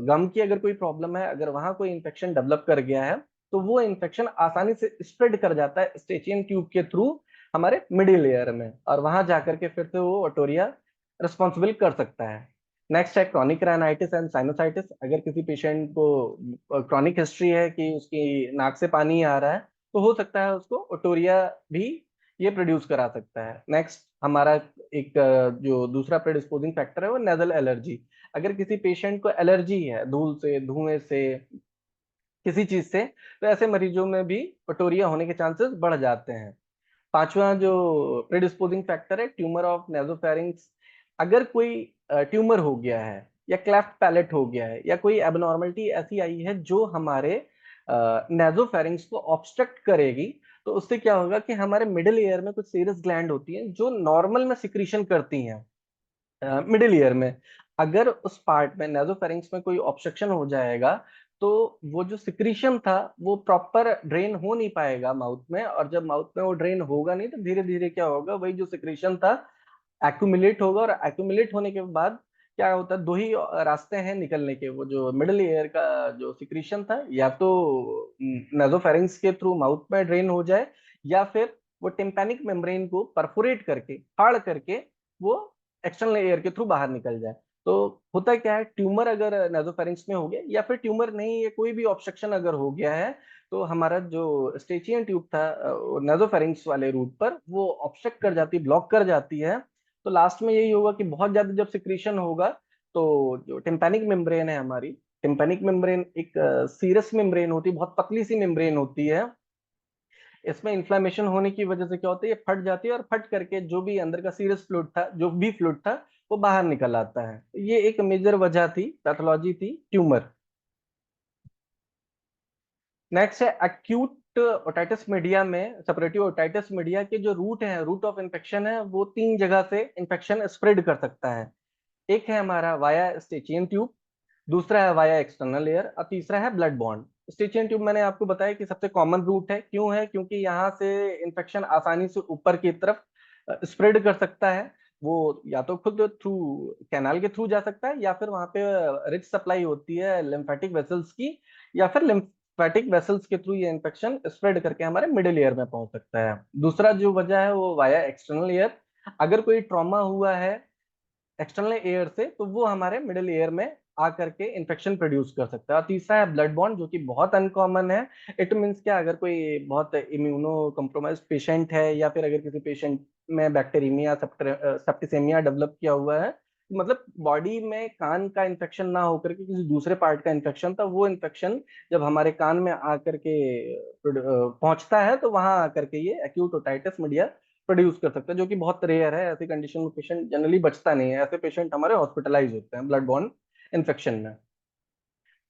गम की अगर कोई प्रॉब्लम है, अगर वहां कोई इन्फेक्शन डेवलप कर गया है, तो वो इन्फेक्शन आसानी से स्प्रेड कर जाता है स्टेचियन ट्यूब के थ्रू हमारे मिडिल लेयर में, और वहां जाकर के फिर से वो ओटोरिया रिस्पॉन्सिबल कर सकता है। नेक्स्ट है क्रॉनिक राइनाइटिस एंड साइनोसाइटिस। अगर किसी पेशेंट को क्रॉनिक हिस्ट्री है कि उसकी नाक से पानी आ रहा है, तो हो सकता है उसको ओटोरिया भी ये प्रोड्यूस करा सकता है। नेक्स्ट हमारा एक जो दूसरा प्रेडिस्पोजिंग फैक्टर है वो नेजल एलर्जी। अगर किसी पेशेंट को एलर्जी है धूल से, धुएं से, किसी चीज से, तो ऐसे मरीजों में भी ओटोरिया होने के चांसेस बढ़ जाते हैं। पांचवा जो प्रेडिस्पोजिंग फैक्टर है, ट्यूमर ऑफ नेजोफेरिंक्स। अगर कोई ट्यूमर हो गया है, या क्लेफ्ट पैलेट हो गया है, या कोई एबनॉर्मलिटी ऐसी आई है जो हमारे नेजोफेरिंक्स को ऑब्स्ट्रक्ट करेगी, तो उससे क्या होगा कि हमारे मिडिल ईयर में कुछ सीरस ग्लैंड होती हैं जो नॉर्मल में सिक्रीशन करती हैं मिडिल ईयर में। अगर उस पार्ट में नेजोफेरिंक्स में कोई ऑब्स्ट्रक्शन हो जाएगा, तो वो जो सिक्रीशन था वो प्रॉपर ड्रेन हो नहीं पाएगा माउथ में, और जब माउथ में वो ड्रेन होगा नहीं, तो धीरे धीरे क्या होगा, वही जो सिक्रीशन था एक्यूमुलेट होगा, और एक्यूमुलेट होने के बाद क्या होता है, दो ही रास्ते हैं निकलने के। वो जो मिडिल ईयर का जो सिक्रीशन था, या तो नेजोफेरिंक्स के थ्रू माउथ में ड्रेन हो जाए, या फिर वो टिम्पैनिक मेम्ब्रेन को परफोरेट करके, फाड़ करके, वो एक्सटर्नल एयर के थ्रू बाहर निकल जाए। तो होता क्या है, ट्यूमर अगर नेजोफेरिंक्स में हो गया, या फिर ट्यूमर नहीं, ये कोई भी ऑब्स्ट्रक्शन अगर हो गया है, तो हमारा जो स्टेचियन ट्यूब था नेजोफेरिंक्स वाले रूट पर, वो ऑब्स्ट्रक्ट कर जाती है, ब्लॉक कर जाती है। तो लास्ट में यही होगा कि बहुत ज्यादा जब सिक्रीशन होगा, तो जो टिम्पैनिक मेम्ब्रेन है हमारी, टिम्पैनिक मेम्ब्रेन एक सीरस मेम्ब्रेन होती है, बहुत पतली सी मेम्ब्रेन होती है। इसमें इन्फ्लेमेशन होने की वजह से क्या होता है, ये फट जाती है, और फट करके जो भी अंदर का सीरस फ्लूइड था, जो भी फ्लूइड था, वो बाहर निकल आता है। ये एक मेजर वजह थी, पैथोलॉजी थी ट्यूमर। नेक्स्ट है एक्यूट ओटाइटिस मीडिया में, सेपरेटिव ओटाइटिस मीडिया के जो रूट है, रूट ऑफ इन्फेक्शन है, वो तीन जगह से इन्फेक्शन स्प्रेड कर सकता है। एक है हमारा वाया स्टेचियन ट्यूब, दूसरा है वाया एक्सटर्नल एयर, और तीसरा है ब्लड बॉन्ड। स्टेचियन ट्यूब मैंने आपको बताया कि सबसे कॉमन रूट है। क्यों है? क्योंकि यहाँ से इन्फेक्शन आसानी से ऊपर की तरफ स्प्रेड कर सकता है। वो या तो खुद थ्रू कैनाल के थ्रू जा सकता है, या फिर वहां पे रिच सप्लाई होती है लिम्फेटिक वेसल्स की, या फिर लिम्फेटिक वेसल्स के थ्रू ये इन्फेक्शन स्प्रेड करके हमारे मिडिल ईयर में पहुंच सकता है। दूसरा जो वजह है वो वाया एक्सटर्नल ईयर। अगर कोई ट्रॉमा हुआ है एक्सटर्नल एयर से, तो वो हमारे मिडिल एयर में आकर के इन्फेक्शन प्रोड्यूस कर सकता है। और तीसरा है ब्लड बॉन्ड, जो कि बहुत अनकॉमन है। इट मीन्स क्या, अगर कोई बहुत इम्यूनो कम्प्रोमाइज पेशेंट है, या फिर अगर किसी पेशेंट में बैक्टीरियमिया, सेप्टिसेमिया डेवलप किया हुआ है, मतलब बॉडी में कान का इन्फेक्शन ना होकर के किसी दूसरे पार्ट का इन्फेक्शन था, वो इन्फेक्शन जब हमारे कान में आकर के पहुंचता है, तो वहां आकर के ये एक्यूट ओटाइटिस मीडिया प्रोड्यूस कर सकता है, जो कि बहुत रेयर है। ऐसी कंडीशन में पेशेंट जनरली बचता नहीं है, ऐसे पेशेंट हमारे हॉस्पिटलाइज होते हैं ब्लड बॉर्न इन्फेक्शन में।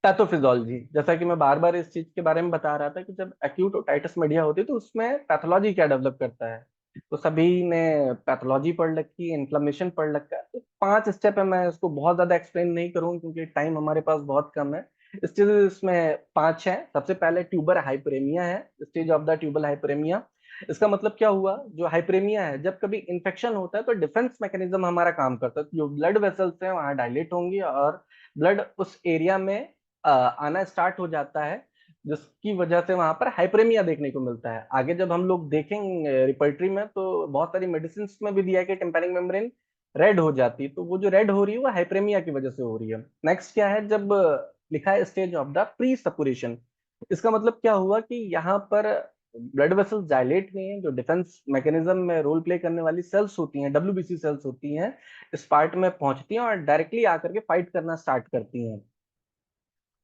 पैथोफिजियोलॉजी, जैसा कि मैं बार बार इस चीज के बारे में बता रहा था कि जब एक्यूट ओटाइटिस मीडिया होती है तो उसमें पैथोलॉजी क्या डेवलप करता है, तो सभी ने पैथोलॉजी पढ़ रखी है, इन्फ्लेमेशन पढ़ रखा है। तो 5 स्टेप है, मैं इसको बहुत ज्यादा एक्सप्लेन नहीं करूँ क्योंकि टाइम हमारे पास बहुत कम है। स्टेज इसमें 5 है। सबसे पहले ट्यूबर हाइपरेमिया है, स्टेज ऑफ द ट्यूबल हाइपरेमिया। इसका मतलब क्या हुआ, जो हाइपरेमिया है, जब कभी इन्फेक्शन होता है तो डिफेंस मैकेनिज्म हमारा काम करता है, तो जो ब्लड वेसल्स हैं वहां डायलेट होंगी और ब्लड उस एरिया में आना स्टार्ट हो जाता है, जिसकी वजह से वहां पर हाइपरेमिया देखने को मिलता है। आगे जब हम लोग देखेंगे रिपर्टरी में तो बहुत सारी मेडिसिन में भी दिया है कि टिम्पैनिक मेम्ब्रेन रेड हो जाती है, तो वो जो रेड हो रही है वो हाइपरेमिया की वजह से हो रही है। नेक्स्ट क्या है, जब लिखा है स्टेज ऑफ द प्री सपुरेशन, इसका मतलब क्या हुआ कि यहाँ पर ब्लड वेसल्स डायलेट नहीं है, जो डिफेंस मैकेनिज्म में रोल प्ले करने वाली सेल्स होती हैं, डब्ल्यूबीसी सेल्स होती हैं, इस पार्ट में पहुंचती हैं और डायरेक्टली आकर के फाइट करना स्टार्ट करती हैं।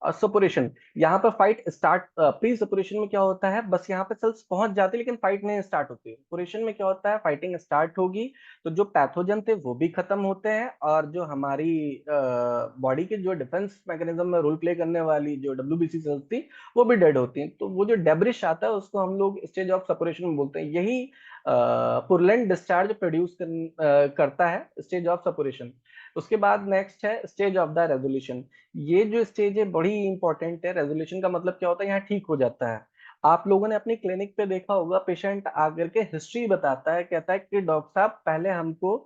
सपुरेशन, यहाँ पर फाइट स्टार्ट, प्री सपुरेशन में क्या होता है, बस यहाँ पे सेल्स पहुंच जाती है लेकिन फाइट नहीं स्टार्ट होती। सपुरेशन में क्या होता है, फाइटिंग स्टार्ट होगी तो जो पैथोजन थे वो भी खत्म होते हैं और जो हमारी बॉडी के जो डिफेंस मैकेनिज्म में रोल प्ले करने वाली जो डब्ल्यूबीसी सेल्स थी वो भी डेड होती हैं। तो वो जो डेब्रिश आता है उसको हम लोग स्टेज ऑफ सपुरेशन में बोलते हैं। यही पुरलेंट डिस्चार्ज प्रोड्यूस करता है स्टेज ऑफ सपुरेशन। उसके बाद नेक्स्ट है स्टेज ऑफ द रेजोल्यूशन। ये जो स्टेज है बड़ी इंपॉर्टेंट है। रेजोल्यूशन का मतलब क्या होता है, यहाँ ठीक हो जाता है। आप लोगों ने अपनी क्लिनिक पे देखा होगा, पेशेंट आकर के हिस्ट्री बताता है, कहता है कि डॉक्टर साहब पहले हमको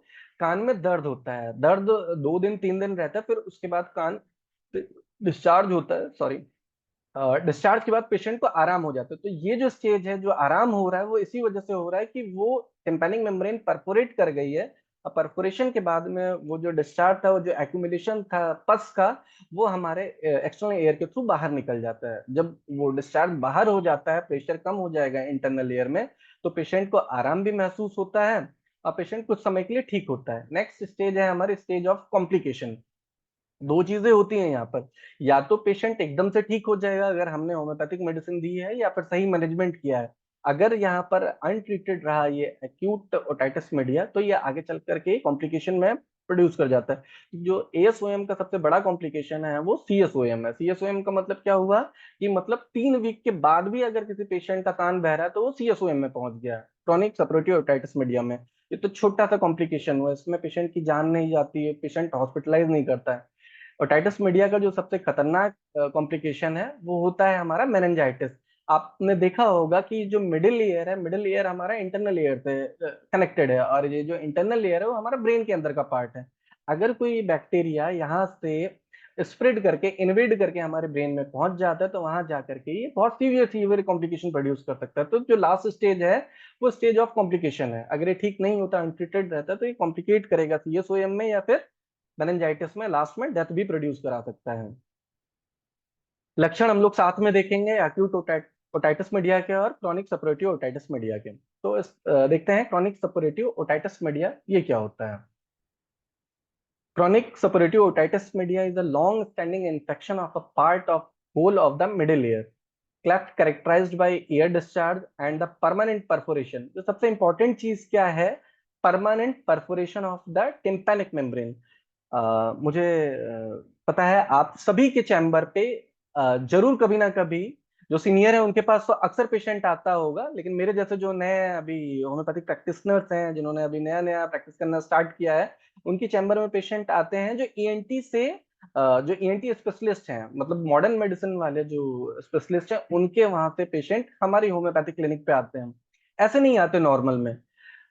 कान में दर्द होता है, दर्द 2 दिन 3 दिन रहता है, फिर उसके बाद कान डिस्चार्ज होता है, सॉरी, डिस्चार्ज के बाद पेशेंट को आराम हो जाता है। तो ये जो स्टेज है, जो आराम हो रहा है, वो इसी वजह से हो रहा है कि वो टिम्पैनिक मेम्ब्रेन परफोरेट कर गई है और परफोरेशन के बाद में वो जो डिस्चार्ज था, वो जो एक्यूमुलेशन था पस का, वो हमारे एक्सटर्नल एयर के थ्रू बाहर निकल जाता है। जब वो डिस्चार्ज बाहर हो जाता है, प्रेशर कम हो जाएगा इंटरनल एयर में, तो पेशेंट को आराम भी महसूस होता है और पेशेंट कुछ समय के लिए ठीक होता है। नेक्स्ट स्टेज है हमारे स्टेज ऑफ कॉम्प्लिकेशन। दो चीजें होती हैं यहाँ पर, या तो पेशेंट एकदम से ठीक हो जाएगा अगर हमने होम्योपैथिक मेडिसिन दी है या फिर सही मैनेजमेंट किया है। अगर यहाँ पर अनट्रीटेड रहा ये एक्यूट ओटाइटिस मीडिया तो ये आगे चल करके कॉम्प्लिकेशन में प्रोड्यूस कर जाता है। जो एएसओएम का सबसे बड़ा कॉम्प्लिकेशन है वो सीएसओएम है। सीएसओएम का मतलब क्या हुआ कि मतलब 3 वीक के बाद भी अगर किसी पेशेंट का कान बह रहा है तो वो सीएसओएम में पहुंच गया, क्रॉनिक सपोर्टिव ओटाइटिस मीडिया में। ये तो छोटा सा कॉम्प्लिकेशन हुआ, इसमें पेशेंट की जान नहीं जाती है, पेशेंट हॉस्पिटलाइज नहीं करता है। ओटाइटिस मीडिया का जो सबसे खतरनाक कॉम्प्लिकेशन है वो होता है हमारा मेनिंजाइटिस। आपने देखा होगा कि जो मिडिल ईयर है, मिडिल ईयर हमारा इंटरनल ईयर से कनेक्टेड है और ये जो इंटरनल ईयर है वो हमारा ब्रेन के अंदर का पार्ट है। अगर कोई बैक्टीरिया यहाँ से स्प्रेड करके इन्वेड करके हमारे ब्रेन में पहुंच जाता है तो वहां जाकर के ये बहुत सीवियर सीवियर कॉम्प्लिकेशन प्रोड्यूस कर सकता है। तो जो लास्ट स्टेज है वो स्टेज ऑफ कॉम्प्लिकेशन है। अगर ये ठीक नहीं होता, अनट्रीटेड रहता है, तो ये कॉम्प्लिकेट करेगा सीएसओएम में या फिर मेनिंजाइटिस में, लास्ट में डेथ भी प्रोड्यूस करा सकता है। लक्षण हम लोग साथ में देखेंगे एक्यूट ओटाइटिस मीडिया के और क्रॉनिक सपोरेटिव ओटाइटिस मीडिया के। तो देखते हैं क्रॉनिक सपोरेटिव ओटाइटिस मीडिया ये क्या होता है। Chronic suppurative otitis media is a long-standing infection of a part of whole of the middle ear, cleft characterized by ear discharge and the permanent perforation। जो सबसे important चीज क्या है, permanent perforation of the tympanic membrane। मुझे पता है आप सभी के चैम्बर पे जरूर कभी ना कभी जो सीनियर है उनके पास तो अक्सर पेशेंट आता होगा, लेकिन मेरे जैसे जो नए अभी होम्योपैथिक प्रैक्टिशनर्स हैं, जिन्होंने अभी नया नया प्रैक्टिस करना स्टार्ट किया है, उनकी चैम्बर में पेशेंट आते हैं जो ईएनटी से जो ईएनटी स्पेशलिस्ट हैं, मतलब मॉडर्न मेडिसिन वाले जो स्पेशलिस्ट हैं, उनके वहां से पेशेंट हमारी होम्योपैथिक क्लिनिक पे आते हैं। ऐसे नहीं आते नॉर्मल में।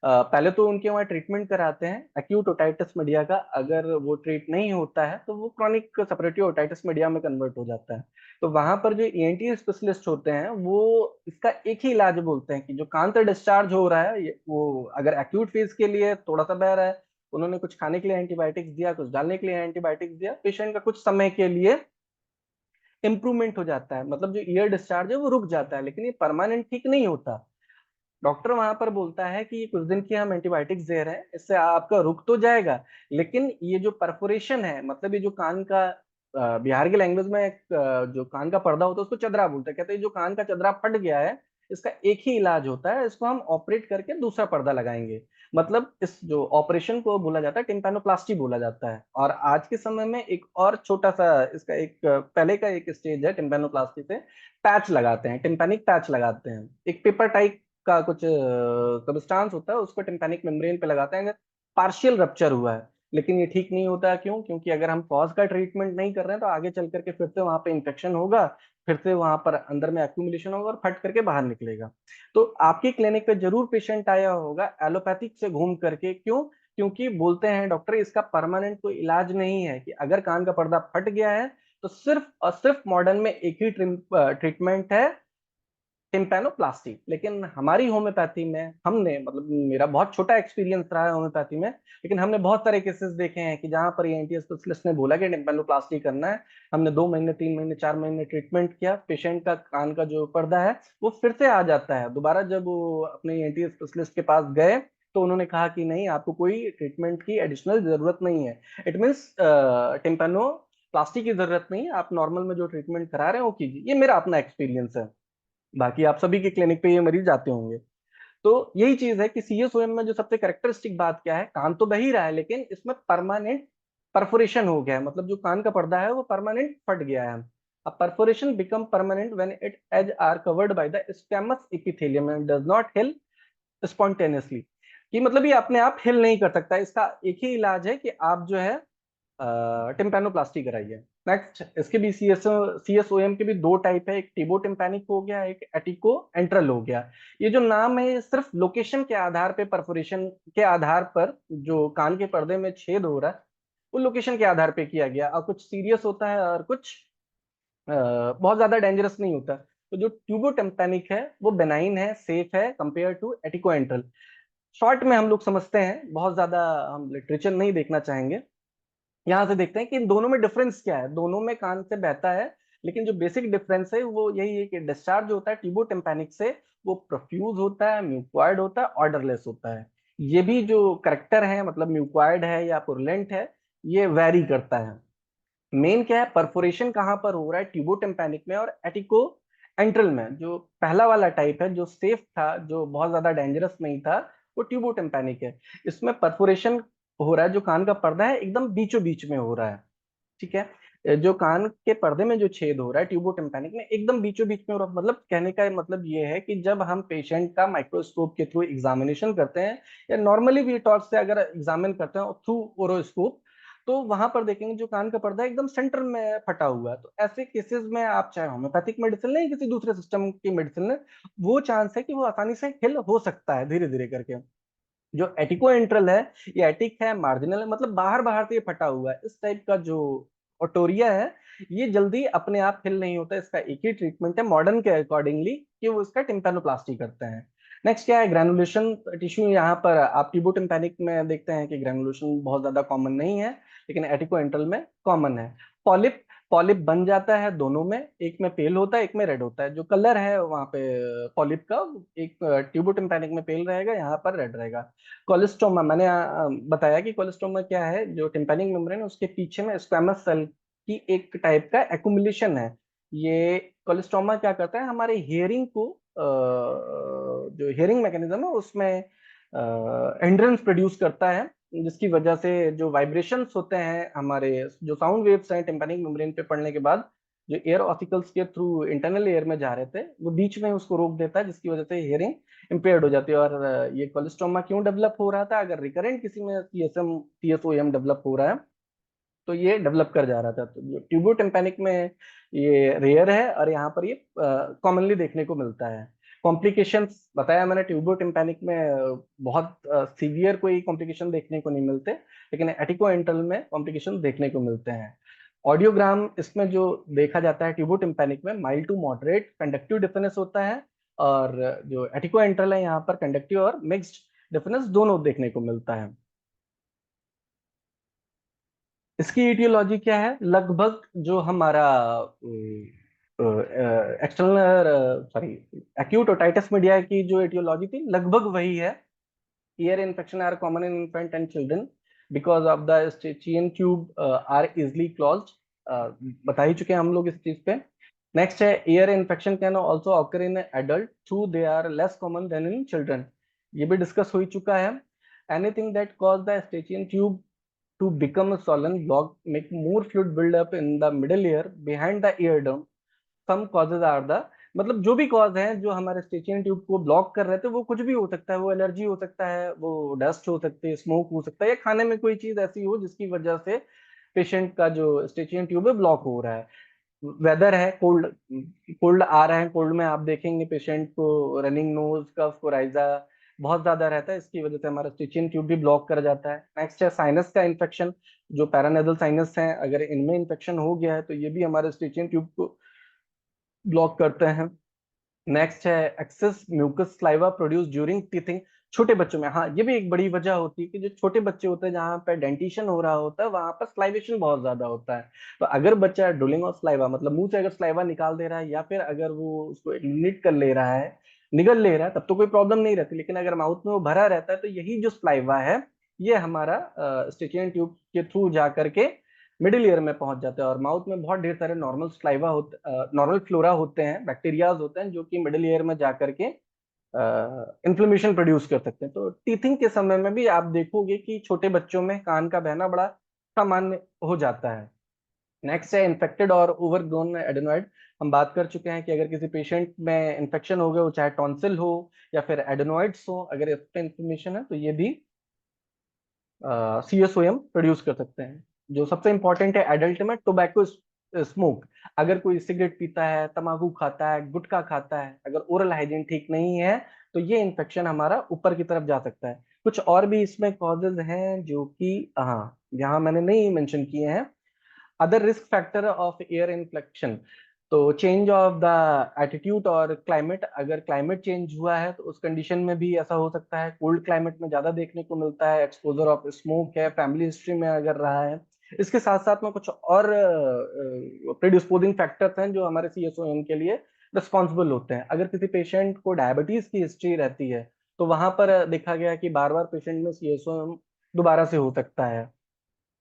पहले तो उनके वहाँ ट्रीटमेंट कराते हैं एक्यूट ओटाइटिस मीडिया का। अगर वो ट्रीट नहीं होता है तो वो क्रॉनिक सपोरेटिव ओटाइटिस मीडिया में कन्वर्ट हो जाता है। तो वहां पर जो ईएनटी स्पेशलिस्ट होते हैं वो इसका एक ही इलाज बोलते हैं कि जो कान से डिस्चार्ज हो रहा है वो अगर एक्यूट फेज के लिए थोड़ा सा बह रहा है, उन्होंने कुछ खाने के लिए एंटीबायोटिक्स दिया, कुछ डालने के लिए एंटीबायोटिक्स दिया, पेशेंट का कुछ समय के लिए इंप्रूवमेंट हो जाता है, मतलब जो ईयर डिस्चार्ज है वो रुक जाता है, लेकिन ये परमानेंट ठीक नहीं होता। डॉक्टर वहां पर बोलता है कि कुछ दिन की हम एंटीबायोटिक्स दे रहे हैं, इससे आपका रुक तो जाएगा, लेकिन ये जो परफोरेशन है, मतलब ये जो कान का बिहार के लैंग्वेज में जो कान का पर्दा होता है उसको चदरा बोलते हैं। कहते हैं जो कान का चदरा फट गया है इसका एक ही इलाज होता है, इसको हम ऑपरेट करके दूसरा पर्दा लगाएंगे। मतलब इस जो ऑपरेशन को बोला जाता है टिम्पैनोप्लास्टी बोला जाता है। और आज के समय में एक और छोटा सा इसका एक पहले का एक स्टेज है टिम्पैनोप्लास्टी से, पैच लगाते हैं, टिम्पैनिक पैच लगाते हैं। एक पेपर टाइप का कुछ सब्सटेंस होता है, उसको टिम्पैनिक मेम्ब्रेन पे लगाते हैं। पार्शियल रप्चर हुआ है, लेकिन ये ठीक नहीं होता है। क्यों? क्योंकि अगर हम कॉज का ट्रीटमेंट नहीं कर रहे हैं तो आगे चल करके फिर से वहां पे इन्फेक्शन होगा, फिर से वहां पर अंदर में एक्यूमुलेशन होगा और फट करके बाहर निकलेगा। तो आपकी क्लिनिक पे जरूर पेशेंट आया होगा एलोपैथिक से घूम करके। क्यों? क्योंकि बोलते हैं डॉक्टर इसका परमानेंट कोई इलाज नहीं है, कि अगर कान का पर्दा फट गया है तो सिर्फ और सिर्फ मॉडर्न में एक ही ट्रीटमेंट है, टिम्पैनोप्लास्टी। लेकिन हमारी होम्योपैथी में हमने, मतलब मेरा बहुत छोटा एक्सपीरियंस रहा है होम्योपैथी में, लेकिन हमने बहुत सारे केसेस देखे हैं कि जहां पर ईएनटी स्पेशलिस्ट ने बोला कि टिम्पैनोप्लास्टी करना है, हमने 2 महीने 3 महीने 4 महीने ट्रीटमेंट किया, पेशेंट का कान का जो पर्दा है वो फिर से आ जाता है दोबारा। जब वो अपने ईएनटी स्पेशलिस्ट के पास गए तो उन्होंने कहा कि नहीं, आपको कोई ट्रीटमेंट की एडिशनल जरूरत नहीं है। इट मीन्स टिम्पैनोप्लास्टी की जरूरत नहीं है, आप नॉर्मल में जो ट्रीटमेंट करा रहे हैं वो कीजिए। ये मेरा अपना एक्सपीरियंस है, बाकी आप सभी के क्लिनिक पे ये मरीज आते होंगे। तो यही चीज है कि सीएसओएम में जो सबसे कैरेक्टरिस्टिक बात क्या है, कान तो बह ही रहा है लेकिन इसमें परमानेंट परफोरेशन हो गया है, मतलब जो कान का पर्दा है वो परमानेंट फट गया है। अब perforation become permanent when it edge are covered by the squamous epithelium and does not heal spontaneously. कि मतलब ये अपने आप हिल नहीं कर सकता। इसका एक ही इलाज है कि आप जो है टिम्पैनोप्लास्टी कराइए। नेक्स्ट, इसके भी सीएसओएम के भी दो टाइप है, एक टिबो टिम्पैनिक हो गया, एक एटिको एंट्रल हो गया। ये जो नाम है ये सिर्फ लोकेशन के आधार पे, परफोरेशन के आधार पर जो कान के पर्दे में छेद हो रहा है वो लोकेशन के आधार पे किया गया, और कुछ सीरियस होता है और कुछ बहुत ज्यादा डेंजरस नहीं होता। तो जो ट्यूबो टिम्पैनिक है वो बेनाइन है, सेफ है कंपेयर टू एटिको एंट्रल। शॉर्ट में हम लोग समझते हैं, बहुत ज्यादा हम लिटरेचर नहीं देखना चाहेंगे। यहाँ से देखते हैं कि इन दोनों में डिफरेंस क्या है। दोनों में कान से बहता है, लेकिन जो बेसिक डिफरेंस है वो यही है कि डिस्चार्ज होता है ट्यूबो टिम्पैनिक से, वो प्रोफ्यूज होता है, म्यूकॉइड होता है, ऑर्डरलेस होता है। ये भी जो करेक्टर है, मतलब म्यूकॉइड है या पुरलेंट है, ये वैरी करता है। मेन क्या है, परफोरेशन कहाँ पर हो रहा है, ट्यूबो टिम्पैनिक में और एटिको एंट्रल में। जो पहला वाला टाइप है जो सेफ था, जो बहुत ज्यादा डेंजरस नहीं था, वो ट्यूबो टिम्पैनिक है। इसमें परफोरेशन हो रहा है, जो कान का पर्दा है एकदम बीचों बीच में हो रहा है। ठीक है, जो कान के पर्दे में जो छेद हो रहा है ट्यूबो टिम्पैनिक में एकदम बीचों बीच में हो रहा है। मतलब कहने का मतलब ये है कि जब हम पेशेंट का माइक्रोस्कोप के थ्रू एग्जामिनेशन करते हैं, या नॉर्मली भी टॉर्च से अगर एग्जामिन करते हैं थ्रू ओरोस्कोप, तो वहां पर देखेंगे जो कान का पर्दा है एकदम सेंटर में फटा हुआ है। तो ऐसे केसेस में आप चाहे होम्योपैथिक मेडिसिन लें, किसी दूसरे सिस्टम की मेडिसिन लें, वो चांस है कि वो आसानी से हिल हो सकता है धीरे धीरे करके। जो एटिको एंट्रल है, ये एटिक है, मार्जिनल है, मतलब बाहर बाहर से ये फटा हुआ है। इस टाइप का जो ओटोरिया है ये जल्दी अपने आप हिल नहीं होता। इसका एक ही ट्रीटमेंट है मॉडर्न के अकॉर्डिंगली, कि वो इसका टिम्पैनोप्लास्टी करते हैं। नेक्स्ट क्या है, ग्रैनुलेशन टिश्यू। यहाँ पर आप ट्यूबो टिम्पैनिक में देखते हैं कि ग्रैनुलेशन बहुत ज्यादा कॉमन नहीं है, लेकिन एटिको एंट्रल में कॉमन है। पॉलिप, पॉलिप बन जाता है दोनों में, एक में पेल होता है एक में रेड होता है। जो कलर है वहाँ पे पॉलिप का, एक ट्यूबो टिम्पैनिक में पेल रहेगा, यहाँ पर रेड रहेगा। कोलेस्टोमा, मैंने बताया कि कोलेस्टोमा क्या है, जो टिम्पैनिक मेम्ब्रेन है उसके पीछे में स्क्वैमस सेल की एक टाइप का एक्यूमुलेशन है। ये कोलेस्टोमा क्या करता है, हमारे हियरिंग को जो हियरिंग मैकेनिज्म है उसमें हिंड्रेंस प्रोड्यूस करता है, जिसकी वजह से जो वाइब्रेशंस होते हैं, हमारे जो साउंड वेव्स हैं टिम्पैनिक मेम्ब्रेन पे पड़ने के बाद, जो एयर ऑसिकल्स के थ्रू इंटरनल एयर में जा रहे थे, वो बीच में उसको रोक देता है, जिसकी वजह से हियरिंग इम्पेयर्ड हो जाती है। और ये कोलेस्ट्रोमा क्यों डेवलप हो रहा था, अगर रिकरेंट किसी में सीएसओएम डेवलप हो रहा है तो ये डेवलप कर जा रहा था। तो जो ट्यूबो टिम्पैनिक में ये रेयर है, और यहाँ पर ये कॉमनली देखने को मिलता है। कॉम्प्लिकेशंस बताया मैंने, ट्यूबो टिम्पैनिक में बहुत सीवियर कोई कॉम्प्लिकेशन देखने को नहीं मिलते, लेकिन एटिको एंट्रल में कॉम्प्लिकेशन देखने को मिलते हैं। ऑडियोग्राम इसमें जो देखा जाता है ट्यूबो टिम्पैनिक में, mild to moderate conductive difference होता है, और जो एटिको एंट्रल है यहाँ पर कंडक्टिव और मिक्स्ड डिफरेंस दोनों देखने को मिलता है। इसकी ईटियोलॉजी क्या है, लगभग जो हमारा external sorry acute otitis media की जो ईटियोलॉजी थी लगभग वही है। Ear infection are common in infant and children because of the Eustachian tube are easily closed. बता ही चुके हैं हम लोग इस चीज पे। नेक्स्ट है ear infection can also occur in adult through they are less common than in children. ये भी डिस्कस हो ही चुका है। Anything that cause the Eustachian tube to become a swollen block, make more fluid build up in the middle ear behind the eardrum. Some causes are the, मतलब जो भी cause है जो हमारे स्टेचियन ट्यूब को ब्लॉक कर रहे थे वो कुछ भी हो सकता है। वो एलर्जी हो सकता है, वो डस्ट हो सकती है, स्मोक हो सकता है, या खाने में कोई चीज ऐसी हो जिसकी वजह से पेशेंट का जो स्टेचियन ट्यूब है ब्लॉक हो रहा है। वेदर है, कोल्ड कोल्ड आ रहा है, कोल्ड में आप देखेंगे पेशेंट को रनिंग नोज, कफ, कोराइजा बहुत ज्यादा रहता है, इसकी वजह से हमारा स्टिचियन ट्यूब भी ब्लॉक कर जाता है। नेक्स्ट है साइनस का इन्फेक्शन, जो पैरानेजल साइनस है, अगर इनमें इन्फेक्शन हो गया है तो ये भी हमारे स्टिचियन ट्यूब को ब्लॉक करते हैं। नेक्स्ट है excess mucus saliva produce during teething, छोटे बच्चों में। हाँ, ये भी एक बड़ी वजह होती है कि जो छोटे बच्चे होते हैं जहाँ पे डेंटिशन हो रहा होता है वहां पर स्लाइवेशन बहुत ज्यादा होता है। तो अगर बच्चा ड्रोलिंग ऑफ स्लाइवा, मतलब मुंह से अगर स्लाइवा निकाल दे रहा है या फिर अगर वो उसको एलिमिनेट कर ले रहा है, निगल ले रहा है, तब तो कोई प्रॉब्लम नहीं रहती। लेकिन अगर माउथ में वो भरा रहता है तो यही जो स्लाइवा है ये हमारा स्टिचियन ट्यूब के थ्रू जा करके मिडिल ईयर में पहुंच जाता है। और माउथ में बहुत ढेर सारे नॉर्मल स्लाइवा होते, नॉर्मल फ्लोरा होते हैं, बैक्टीरियाज होते हैं जो कि मिडिल ईयर में जा करके इन्फ्लेमेशन प्रोड्यूस कर सकते हैं। तो टीथिंग के समय में भी आप देखोगे कि छोटे बच्चों में कान का बहना बड़ा सामान्य हो जाता है। नेक्स्ट है इन्फेक्टेड और ओवरग्रोन एडेनॉइड। हम बात कर चुके हैं कि अगर किसी पेशेंट में इन्फेक्शन हो गया, वो चाहे टॉन्सिल हो या फिर एडेनॉइड्स हो, अगर इस पे इन्फ्लेमेशन है तो ये भी सीएसओएम प्रोड्यूस कर सकते हैं। जो सबसे इंपॉर्टेंट है एडल्ट में, टोबैको स्मोक। अगर कोई सिगरेट पीता है, तंबाकू खाता है, गुटखा खाता है, अगर ओरल हाइजीन ठीक नहीं है तो ये इन्फेक्शन हमारा ऊपर की तरफ जा सकता है। कुछ और भी इसमें कॉजेज हैं जो कि हाँ यहाँ मैंने नहीं मेंशन किए हैं। Other risk factor of air inflection, तो चेंज ऑफ द एटीट्यूड और क्लाइमेट, अगर क्लाइमेट चेंज हुआ है तो उस कंडीशन में भी ऐसा हो सकता है। कोल्ड क्लाइमेट में ज्यादा देखने को मिलता है, एक्सपोजर ऑफ स्मोक है, फैमिली हिस्ट्री में अगर रहा है। इसके साथ साथ में कुछ और प्रीडिस्पोजिंग फैक्टर्स हैं जो हमारे सीएसओएम के लिए रिस्पॉन्सिबल होते हैं। अगर किसी पेशेंट को डायबिटीज की हिस्ट्री रहती है तो वहां पर देखा गया कि बार बार पेशेंट में सीएसओएम दोबारा से हो सकता है।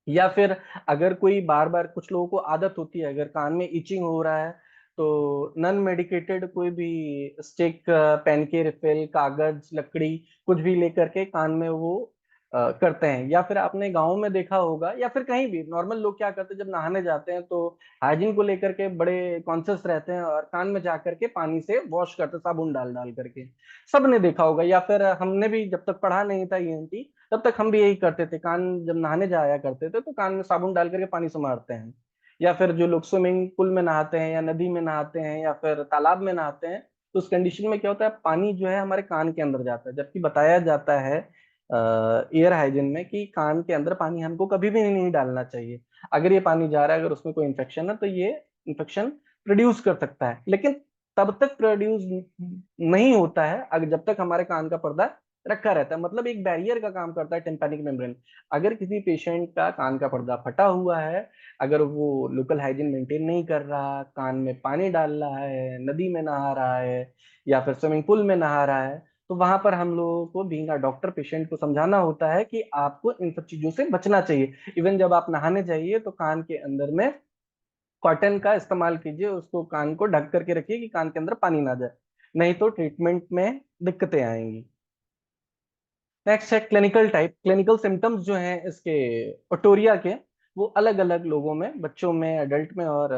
या फिर अगर कोई बार बार, कुछ लोगों को आदत होती है अगर कान में इचिंग हो रहा है तो नॉन मेडिकेटेड कोई भी स्टिक, पेन के रिफिल, कागज, लकड़ी कुछ भी लेकर के कान में वो करते हैं। या फिर आपने गांव में देखा होगा या फिर कहीं भी नॉर्मल लोग क्या करते हैं, जब नहाने जाते हैं तो हाइजीन को लेकर के बड़े कॉन्शियस रहते हैं और कान में जा करके पानी से वॉश करते हैं, साबुन डाल डाल करके। सबने देखा होगा, या फिर हमने भी जब तक पढ़ा नहीं था ईएनटी तब तक हम भी यही करते थे, कान जब नहाने जाया करते थे तो कान में साबुन डाल करके पानी से मारते हैं। या फिर जो लोग स्विमिंग पूल में नहाते हैं या नदी में नहाते हैं या फिर तालाब में नहाते हैं तो उस कंडीशन में क्या होता है, पानी जो है हमारे कान के अंदर जाता है। जबकि बताया जाता है एयर हाइजीन में कि कान के अंदर पानी हमको कभी भी नहीं डालना चाहिए। अगर ये पानी जा रहा है, अगर उसमें कोई इन्फेक्शन है तो ये इन्फेक्शन प्रोड्यूस कर सकता है। लेकिन तब तक प्रोड्यूस नहीं होता है अगर जब तक हमारे कान का पर्दा रखा रहता है, मतलब एक बैरियर का काम करता है टिम्पैनिक मेम्ब्रेन। अगर किसी पेशेंट का कान का पर्दा फटा हुआ है, अगर वो लोकल हाइजीन मेंटेन नहीं कर रहा, कान में पानी डाल रहा है, नदी में नहा रहा है या फिर स्विमिंग पूल में नहा रहा है, तो वहां पर हम लोगों को बीइंग अ डॉक्टर पेशेंट को समझाना होता है कि आपको इन सब चीजों से बचना चाहिए। इवन जब आप नहाने जाइए तो कान के अंदर में कॉटन का इस्तेमाल कीजिए, उसको कान को ढक करके रखिए कि कान के अंदर पानी ना जाए, नहीं तो ट्रीटमेंट में दिक्कतें आएंगी। नेक्स्ट है क्लिनिकल टाइप। क्लिनिकल सिम्टम्स जो हैं इसके ओटोरिया के, वो अलग अलग लोगों में, बच्चों में, एडल्ट में और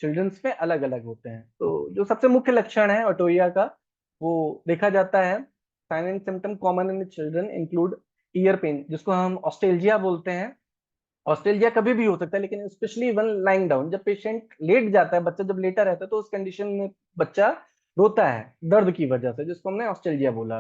चिल्ड्रंस में अलग अलग होते हैं। तो जो सबसे मुख्य लक्षण है ओटोरिया का वो देखा जाता है। Sign and symptom common in children include ear pain, जिसको हम ऑस्टेल्जिया बोलते हैं। ऑस्ट्रेलिया कभी भी हो सकता है लेकिन स्पेशली वन लाइंग डाउन, जब पेशेंट लेट जाता है, बच्चा जब लेटा रहता है तो उस कंडीशन में बच्चा रोता है दर्द की वजह से, जिसको हमने ऑस्ट्रेलिया बोला।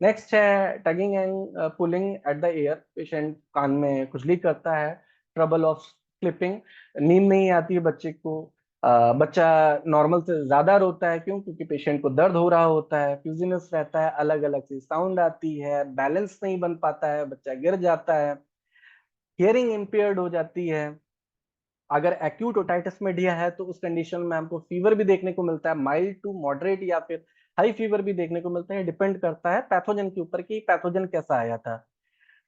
नेक्स्ट है tugging and pulling at the ear, patient कान में खुजली करता है। ट्रबल ऑफ स्लीपिंग, नींद नहीं आती है बच्चे को। बच्चा नॉर्मल से ज्यादा रोता है, क्यों? क्योंकि पेशेंट को दर्द हो रहा होता है। फ्यूजिनस रहता है, अलग अलग सी साउंड आती है, बैलेंस नहीं बन पाता है, बच्चा गिर जाता है। हियरिंग इम्पेयर्ड हो जाती है। अगर एक्यूट ओटाइटिस मीडिया है तो उस कंडीशन में हमको फीवर भी देखने को मिलता है, माइल्ड टू मॉडरेट या फिर हाई फीवर भी देखने को मिलता है। डिपेंड करता है पैथोजन के ऊपर कि पैथोजन कैसा आया था।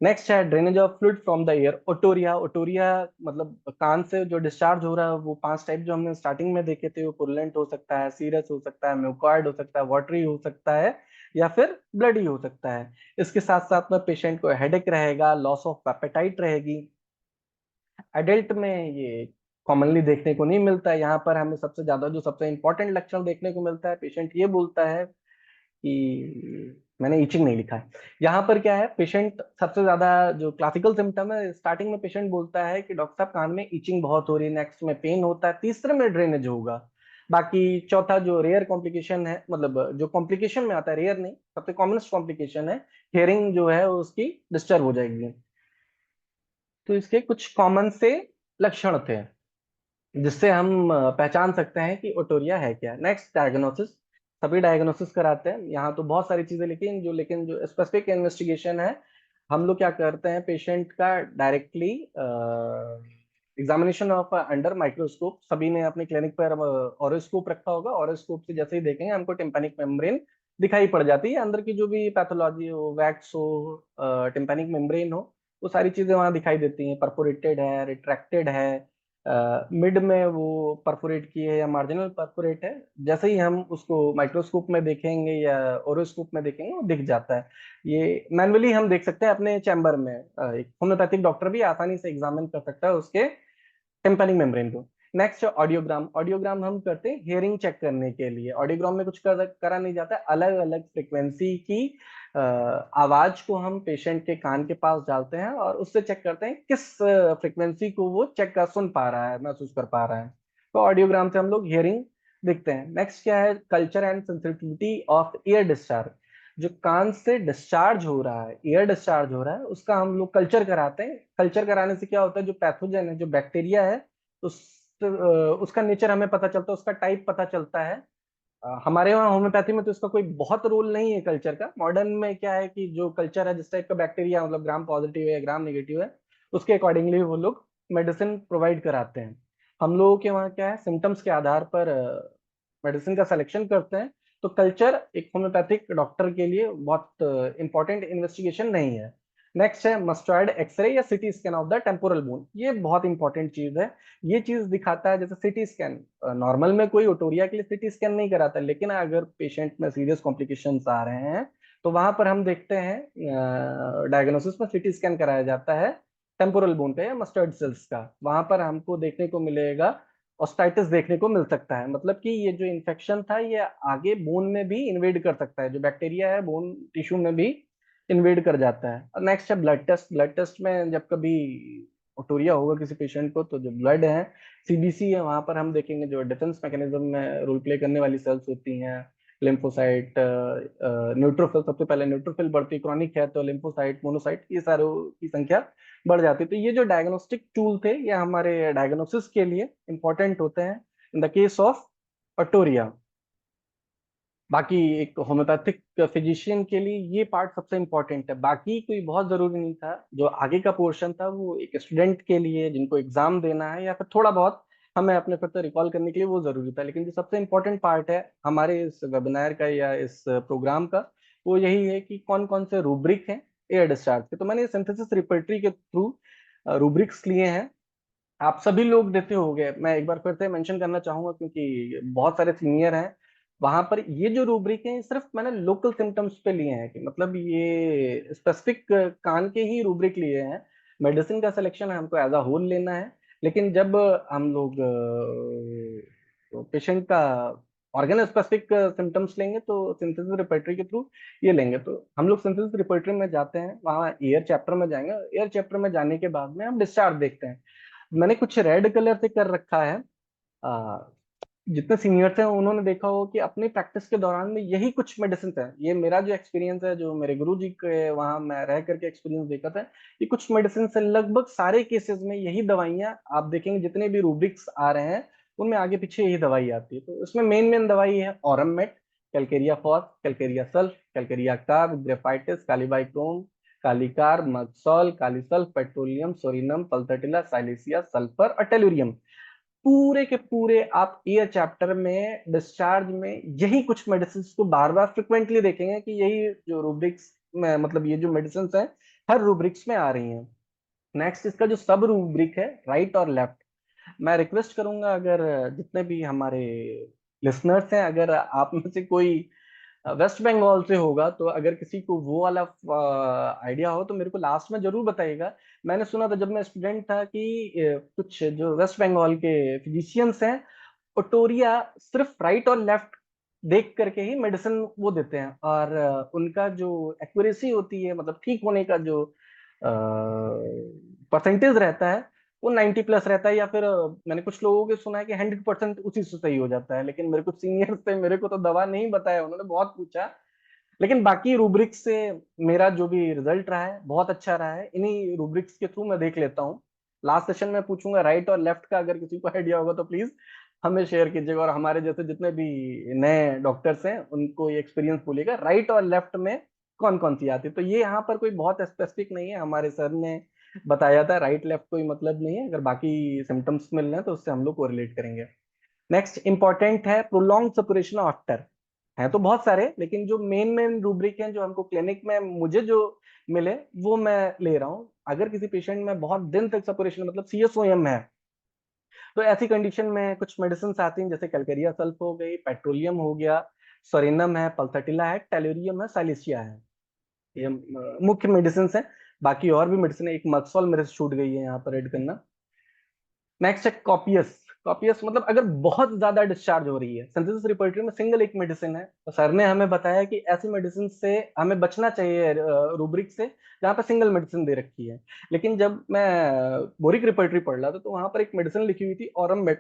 नेक्स्ट है drainage of fluid from the year, otorrhoea. Otorrhoea मतलब कान से जो डिस्चार्ज हो रहा है, वो 5 टाइप जो हमने स्टार्टिंग में देखे थे, वो पुरलेंट हो सकता है, सीरस हो सकता है, म्यूकॉइड हो सकता है, वाटरी हो सकता है, या फिर ब्लडी हो सकता है। इसके साथ साथ में पेशेंट को हेडेक रहेगा, लॉस ऑफ एपेटाइट रहेगी। एडल्ट में ये कॉमनली देखने को नहीं मिलता है। यहाँ पर हमें सबसे ज्यादा जो सबसे इंपॉर्टेंट लक्षण देखने को मिलता है, पेशेंट ये बोलता है कि मैंने ईचिंग नहीं लिखा है। यहाँ पर क्या है, पेशेंट सबसे ज्यादा जो क्लासिकल सिम्टम है, स्टार्टिंग में पेशेंट बोलता है कि डॉक्टर साहब कान में ईचिंग बहुत हो रही है, नेक्स्ट में पेन होता है, तीसरे में ड्रेनेज होगा। बाकी चौथा जो रेयर कॉम्प्लिकेशन है, मतलब जो कॉम्प्लिकेशन में आता है, रेयर नहीं, सबसे कॉमनेस्ट कॉम्प्लिकेशन है, हियरिंग जो है उसकी डिस्टर्ब हो जाएगी। तो इसके कुछ कॉमन से लक्षण थे जिससे हम पहचान सकते हैं कि ओटोरिया है क्या। नेक्स्ट डायग्नोसिस, सभी डायग्नोसिस कराते हैं यहाँ तो बहुत सारी चीजें, लेकिन जो स्पेसिफिक इन्वेस्टिगेशन है, हम लोग क्या करते हैं, पेशेंट का directly examination of under microscope. सभी ने अपने क्लिनिक पर ऑरोस्कोप रखा होगा, ऑरोस्कोप से जैसे ही देखेंगे हमको टिम्पैनिक मेम्ब्रेन दिखाई पड़ जाती है, अंदर की जो भी पैथोलॉजी हो, वैक्स हो, टिम्पैनिक मेम्ब्रेन हो, वो सारी चीजें वहां दिखाई देती हैं। परफोरेटेड है, रिट्रैक्टेड है, मिड में वो परफोरेट की है या मार्जिनल परफोरेट है, जैसे ही हम उसको माइक्रोस्कोप में देखेंगे या ओरोस्कोप में देखेंगे वो दिख जाता है। ये मैनुअली हम देख सकते हैं अपने चैम्बर में, एक होम्योपैथिक डॉक्टर भी आसानी से एग्जामिन कर सकता है उसके टिम्पैनिक मेम्ब्रेन को। नेक्स्ट ऑडियोग्राम, ऑडियोग्राम हम करते हैं हियरिंग चेक करने के लिए। ऑडियोग्राम में कुछ करा नहीं जाता, अलग अलग फ्रिक्वेंसी की आवाज को हम पेशेंट के कान के पास डालते हैं और उससे चेक करते हैं किस फ्रिक्वेंसी को वो चेक कर सुन पा रहा है, महसूस कर पा रहा है। तो ऑडियोग्राम से हम लोग हियरिंग दिखते हैं। नेक्स्ट क्या है, culture and sensitivity of year discharge. जो कान से डिस्चार्ज हो रहा है, ईयर डिस्चार्ज हो रहा है, उसका हम लोग कल्चर कराते हैं। कल्चर कराने से क्या होता है, जो पैथोजन है, जो बैक्टीरिया है, उस उसका नेचर हमें पता चलता है, उसका टाइप पता चलता है। हमारे वहाँ होम्योपैथी में तो इसका कोई बहुत रोल नहीं है कल्चर का। मॉडर्न में क्या है कि जो कल्चर है, जिस टाइप का बैक्टीरिया, मतलब ग्राम पॉजिटिव है, ग्राम नेगेटिव है, उसके अकॉर्डिंगली वो लोग मेडिसिन प्रोवाइड कराते हैं। हम लोगों के वहाँ क्या है, सिम्टम्स के आधार पर मेडिसिन का सिलेक्शन करते हैं। तो कल्चर एक होम्योपैथिक डॉक्टर के लिए बहुत इंपॉर्टेंट इन्वेस्टिगेशन नहीं है। नेक्स्ट है मस्टर्ड एक्सरे या CT scan of the temporal bone. ये बहुत इंपॉर्टेंट चीज है। ये चीज दिखाता है, जैसे सिटी स्कैन, नॉर्मल में कोई ओटोरिया के लिए सिटी स्कैन नहीं कराता, लेकिन अगर पेशेंट में सीरियस कॉम्प्लिकेशंस आ रहे हैं तो वहां पर हम देखते हैं, डायग्नोसिस में सिटी स्कैन कराया जाता है टेम्पोरल बोन का या मस्टर्ड सेल्स का। वहां पर हमको देखने को मिलेगा, ऑस्टाइटिस देखने को मिल सकता है, मतलब कि ये जो इन्फेक्शन था ये आगे बोन में भी इन्वेड कर सकता है, जो बैक्टीरिया है बोन टिश्यू में भी इन्वेड कर जाता है। नेक्स्ट है ब्लड टेस्ट। ब्लड टेस्ट में जब कभी ओटोरिया होगा किसी पेशेंट को, तो जो ब्लड है, सीबीसी है, वहां पर हम देखेंगे जो डिफेंस मैकेनिज्म में रोल प्ले करने वाली सेल्स होती हैं, लिम्फोसाइट, न्यूट्रोफिल, सबसे पहले न्यूट्रोफिल बढ़ती, क्रॉनिक है तो लिम्फोसाइट, मोनोसाइट, ये सारों की संख्या बढ़ जाती है। तो ये जो डायग्नोस्टिक टूल थे, ये हमारे डायग्नोसिस के लिए इंपॉर्टेंट होते हैं in the case of otorrhoea. बाकी एक होम्योपैथिक फिजिशियन के लिए ये पार्ट सबसे इंपॉर्टेंट है, बाकी कोई बहुत जरूरी नहीं था। जो आगे का पोर्शन था वो एक स्टूडेंट के लिए, जिनको एग्जाम देना है या फिर थोड़ा बहुत हमें अपने फिर से रिकॉल करने के लिए वो जरूरी था। लेकिन जो सबसे इंपॉर्टेंट पार्ट है हमारे इस वेबिनार का या इस प्रोग्राम का, वो यही है कि कौन कौन से रूब्रिक हैं एयर डिस्चार्ज के। तो मैंने सिंथेसिस रिपर्टरी के थ्रू रूब्रिक्स लिए हैं, आप सभी लोग देते होंगे। मैं एक बार फिर से मेंशन करना चाहूंगा क्योंकि बहुत सारे सीनियर हैं वहां पर। ये जो रूब्रिक है सिर्फ मैंने लोकल सिम्टम्स पे लिए हैं, कि मतलब ये स्पेसिफिक कान के ही रूब्रिक लिए हैं। मेडिसिन का सिलेक्शन हमको एज अ होल लेना है, लेकिन जब हम लोग पेशेंट का ऑर्गन स्पेसिफिक सिम्टम्स लेंगे तो सिंथेसिस रिपर्टरी के थ्रू ये लेंगे। तो हम लोग सिंथेसिस रिपर्टरी में जाते हैं, वहाँ ईयर चैप्टर में जाएंगे। ईयर चैप्टर में जाने के बाद में हम डिस्चार्ज देखते हैं। मैंने कुछ रेड कलर से कर रखा है। आ, जितने सीनियर्स हैं उन्होंने देखा हो कि अपनी प्रैक्टिस के दौरान में यही कुछ मेडिसिन है। ये मेरा जो एक्सपीरियंस है, जो मेरे गुरु जी के वहां मैं रह करके एक्सपीरियंस देखा था, ये कुछ मेडिसिन से लगभग सारे केसेस में यही दवाइयां आप देखेंगे, जितने भी रूब्रिक्स आ रहे हैं उनमें आगे पीछे यही दवाई आती है। तो इसमें मेन मेन दवाई है aurum met, calcarea phos, calcarea sulph, calcarea carb, graphites, kali bichrome, kali carb, merc sol, kali sulph, petroleum, psorinum, pulsatilla, silicea, sulphur और टेलुरियम। पूरे के पूरे आप ईयर चैप्टर में डिस्चार्ज में यही कुछ मेडिसिन को बार बार फ्रिक्वेंटली देखेंगे कि यही जो रूब्रिक्स में, मतलब ये जो मेडिसिन है हर रूब्रिक्स में आ रही हैं। नेक्स्ट इसका जो सब रूब्रिक है राइट और लेफ्ट, मैं रिक्वेस्ट करूंगा अगर जितने भी हमारे लिसनर्स हैं, अगर आप में से कोई वेस्ट बंगाल से होगा तो अगर किसी को वो वाला आइडिया हो तो मेरे को लास्ट में जरूर बताइएगा। मैंने सुना था जब मैं स्टूडेंट था कि कुछ जो वेस्ट बंगाल के फिजिशियंस हैं ओटोरिया सिर्फ राइट और लेफ्ट देख करके ही मेडिसिन वो देते हैं, और उनका जो एक्यूरेसी होती है, मतलब ठीक होने का जो परसेंटेज रहता है वो 90 प्लस रहता है, या फिर मैंने कुछ लोगों के सुना है कि 100% उसी से सही हो जाता है। लेकिन मेरे को सीनियर से मेरे को तो दवा नहीं बताया, उन्होंने बहुत पूछा। लेकिन बाकी रूब्रिक्स से मेरा जो भी रिजल्ट रहा है बहुत अच्छा रहा है। इन्हीं रूब्रिक्स के थ्रू मैं देख लेता हूँ। लास्ट सेशन में पूछूंगा राइट और लेफ्ट का, अगर किसी को आइडिया होगा तो प्लीज हमें शेयर कीजिएगा, और हमारे जैसे जितने भी नए डॉक्टर्स हैं उनको ये एक्सपीरियंस बोलिएगा राइट और लेफ्ट में कौन कौन सी आती है। तो ये यहाँ पर कोई बहुत स्पेसिफिक नहीं है, हमारे सर ने बताया था राइट लेफ्ट कोई मतलब नहीं है, अगर बाकी सिम्टम्स मिल रहे हैं तो उससे हम लोग को रिलेट करेंगे। नेक्स्ट इंपॉर्टेंट है प्रोलॉन्ग सपुरेशन आफ्टर। है तो बहुत सारे, लेकिन जो मेन मेन रूब्रिक हैं जो हमको क्लिनिक में मुझे जो मिले वो मैं ले रहा हूँ। अगर किसी पेशेंट में बहुत दिन तक सपुरेशन मतलब सीएसओएम है तो ऐसी कंडीशन में कुछ मेडिसिन आती हैं, जैसे कैलकेरिया सल्फ हो गई, पेट्रोलियम हो गया, सोरेनम है, पल्थेटिला है, टेलोरियम है, साइलेसिया है। ये मुख्य मेडिसिन है। बाकी और भी मेडिसिन है, एक मक्सॉल मेरे से छूट गई है यहाँ पर ऐड करना। नेक्स्ट है कॉपियस। कॉपियस मतलब अगर बहुत ज्यादा डिस्चार्ज हो रही है, सिंथेसिस रिपर्टरी में सिंगल एक मेडिसिन है, तो सर ने हमें बताया कि ऐसी मेडिसिन से हमें बचना चाहिए रूब्रिक से जहाँ पे सिंगल मेडिसिन दे रखी है। लेकिन जब मैं बोरिक रिपर्टरी पढ़ रहा था तो वहां पर एक मेडिसिन लिखी हुई थी ऑरम,